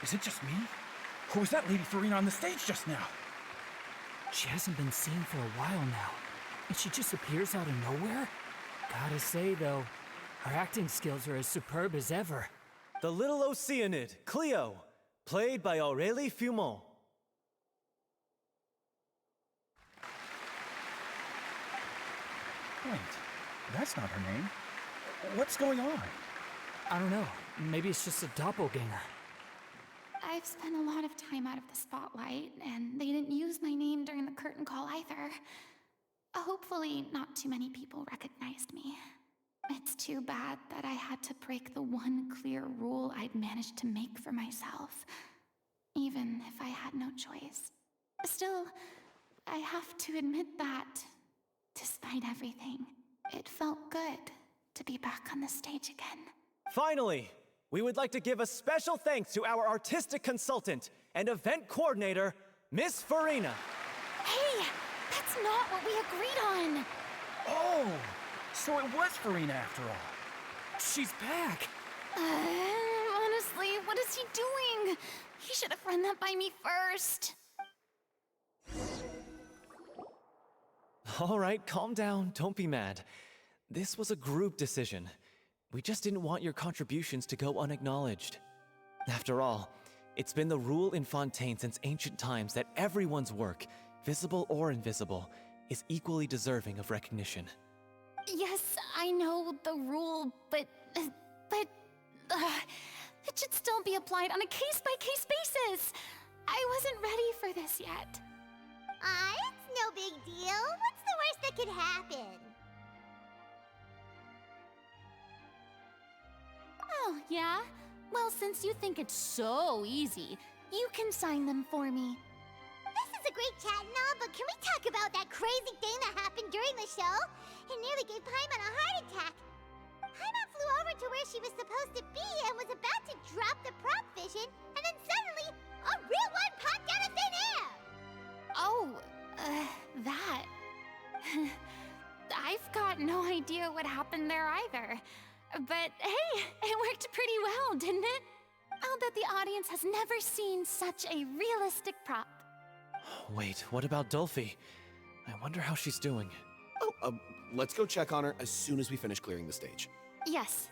Speaker 16: Is it just me? Or was that Lady Furina on the stage just now?
Speaker 6: She hasn't been seen for a while now, and she just appears out of nowhere? Gotta say, though, her acting skills are as superb as ever.
Speaker 10: The little Oceanid, Cleo, played by Aurélie Fumont.
Speaker 16: Wait, that's not her name. What's going on?
Speaker 6: I don't know. Maybe it's just a doppelganger.
Speaker 4: I've spent a lot of time out of the spotlight, and they didn't use my name during the curtain call either. Hopefully, not too many people recognized me. It's too bad that I had to break the one clear rule I'd managed to make for myself, even if I had no choice. Still, I have to admit that, despite everything, it felt good to be back on the stage again.
Speaker 10: Finally, we would like to give a special thanks to our artistic consultant and event coordinator, Miss Furina.
Speaker 4: Hey, that's not what we agreed on!
Speaker 16: Oh, so it was Furina after all.
Speaker 6: She's back!
Speaker 4: Honestly, what is he doing? He should have run that by me first.
Speaker 10: All right, calm down, don't be mad. This was a group decision. We just didn't want your contributions to go unacknowledged. After all, it's been the rule in Fontaine since ancient times that everyone's work, visible or invisible, is equally deserving of recognition.
Speaker 4: Yes, I know the rule, but it should still be applied on a case-by-case basis. I wasn't ready for this yet.
Speaker 1: It's no big deal. What's the worst that could happen?
Speaker 4: Oh, yeah? Well, since you think it's so easy, you can sign them for me.
Speaker 1: This is a great chat and all, but can we talk about that crazy thing that happened during the show? It nearly gave Paimon a heart attack. Paimon flew over to where she was supposed to be and was about to drop the prop vision, and then suddenly, a real one popped out of thin air!
Speaker 4: Oh, that. I've got no idea what happened there either. But hey, it worked pretty well, didn't it? I'll bet the audience has never seen such a realistic prop.
Speaker 10: Wait, what about Dolphy? I wonder how she's doing.
Speaker 11: Oh, let's go check on her as soon as we finish clearing the stage.
Speaker 4: Yes.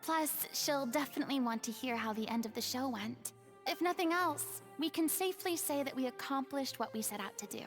Speaker 4: Plus, she'll definitely want to hear how the end of the show went. If nothing else, we can safely say that we accomplished what we set out to do.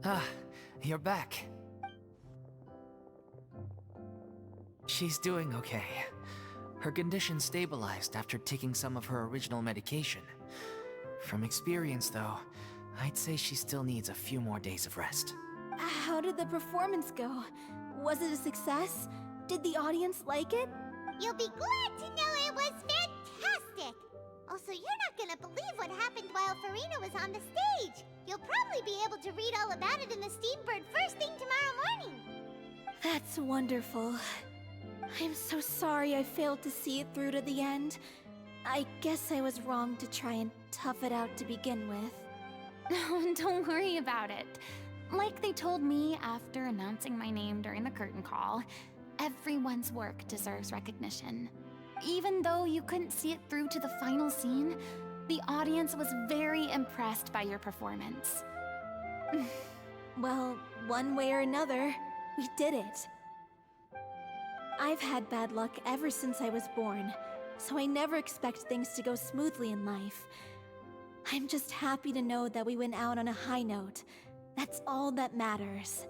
Speaker 3: Ah, you're back. She's doing okay. Her condition stabilized after taking some of her original medication. From experience, though, I'd say she still needs a few more days of rest.
Speaker 5: How did the performance go? Was it a success? Did the audience like it?
Speaker 1: You'll be glad to know it was fantastic! Also, you're not gonna believe what happened while Furina was on the stage. You'll probably be able to read all about it in the Steambird first thing tomorrow morning.
Speaker 5: That's wonderful. I'm so sorry I failed to see it through to the end. I guess I was wrong to try and tough it out to begin with.
Speaker 4: No, don't worry about it. Like they told me after announcing my name during the curtain call, everyone's work deserves recognition. Even though you couldn't see it through to the final scene, the audience was very impressed by your performance.
Speaker 5: Well, one way or another, we did it. I've had bad luck ever since I was born, so I never expect things to go smoothly in life. I'm just happy to know that we went out on a high note. That's all that matters.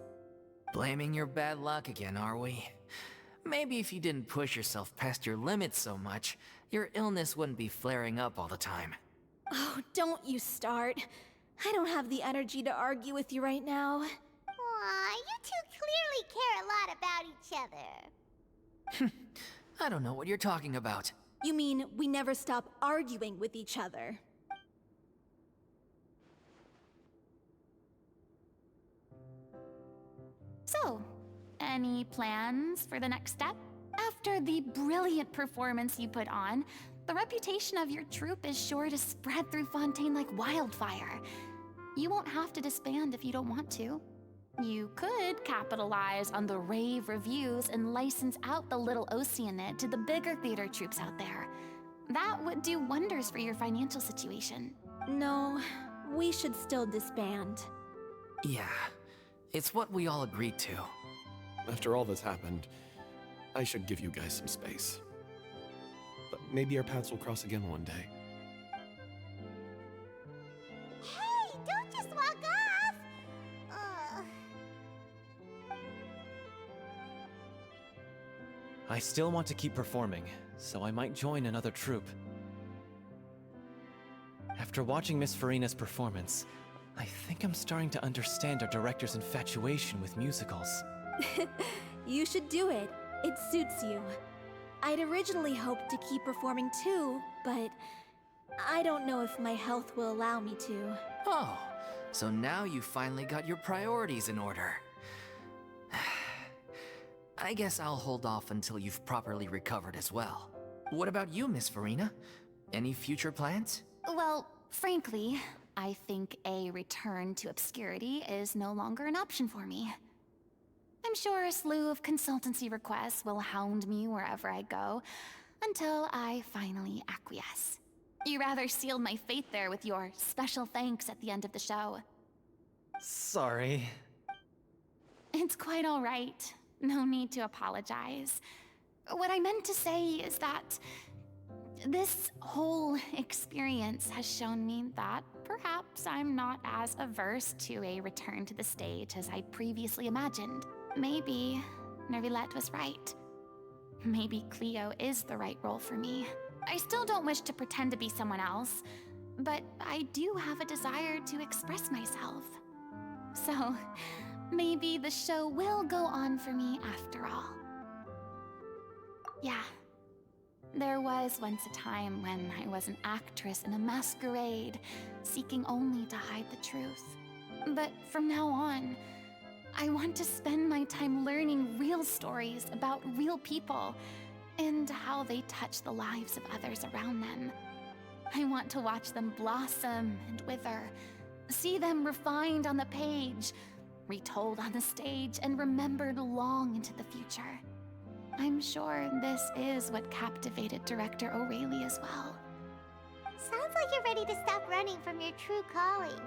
Speaker 3: Blaming your bad luck again, are we? Maybe if you didn't push yourself past your limits so much, your illness wouldn't be flaring up all the time.
Speaker 5: Oh, don't you start. I don't have the energy to argue with you right now.
Speaker 1: Aw, you two clearly care a lot about each other.
Speaker 3: I don't know what you're talking about.
Speaker 5: You mean we never stop arguing with each other?
Speaker 4: So, any plans for the next step? After the brilliant performance you put on, the reputation of your troupe is sure to spread through Fontaine like wildfire. You won't have to disband if you don't want to. You could capitalize on the rave reviews and license out the little Oceanid to the bigger theater troupes out there. That would do wonders for your financial situation.
Speaker 5: No, we should still disband.
Speaker 3: Yeah, it's what we all agreed to.
Speaker 11: After all that's happened, I should give you guys some space. But maybe our paths will cross again one day.
Speaker 1: Hey, don't just walk off!
Speaker 10: I still want to keep performing, so I might join another troupe. After watching Miss Furina's performance, I think I'm starting to understand our director's infatuation with musicals.
Speaker 5: You should do it. It suits you. I'd originally hoped to keep performing too, but I don't know if my health will allow me to.
Speaker 3: Oh, so now you finally got your priorities in order. I guess I'll hold off until you've properly recovered as well. What about you, Miss Furina? Any future plans?
Speaker 4: Well, frankly, I think a return to obscurity is no longer an option for me. I'm sure a slew of consultancy requests will hound me wherever I go, until I finally acquiesce. You rather sealed my fate there with your special thanks at the end of the show.
Speaker 10: Sorry.
Speaker 4: It's quite all right. No need to apologize. What I meant to say is that this whole experience has shown me that perhaps I'm not as averse to a return to the stage as I previously imagined. Maybe Nervilette was right. Maybe Cleo is the right role for me. I still don't wish to pretend to be someone else, but I do have a desire to express myself. So, maybe the show will go on for me after all. Yeah. There was once a time when I was an actress in a masquerade, seeking only to hide the truth. But from now on, I want to spend my time learning real stories about real people and how they touch the lives of others around them. I want to watch them blossom and wither, see them refined on the page, retold on the stage, and remembered long into the future. I'm sure this is what captivated director O'Reilly as well.
Speaker 1: Sounds like you're ready to stop running from your true calling.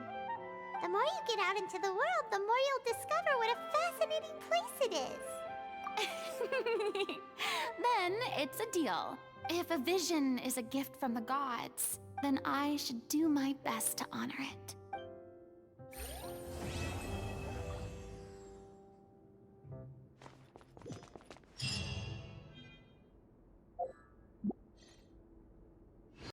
Speaker 1: The more you get out into the world, the more you'll discover what a fascinating place it is.
Speaker 4: Then it's a deal. If a vision is a gift from the gods, then I should do my best to honor it.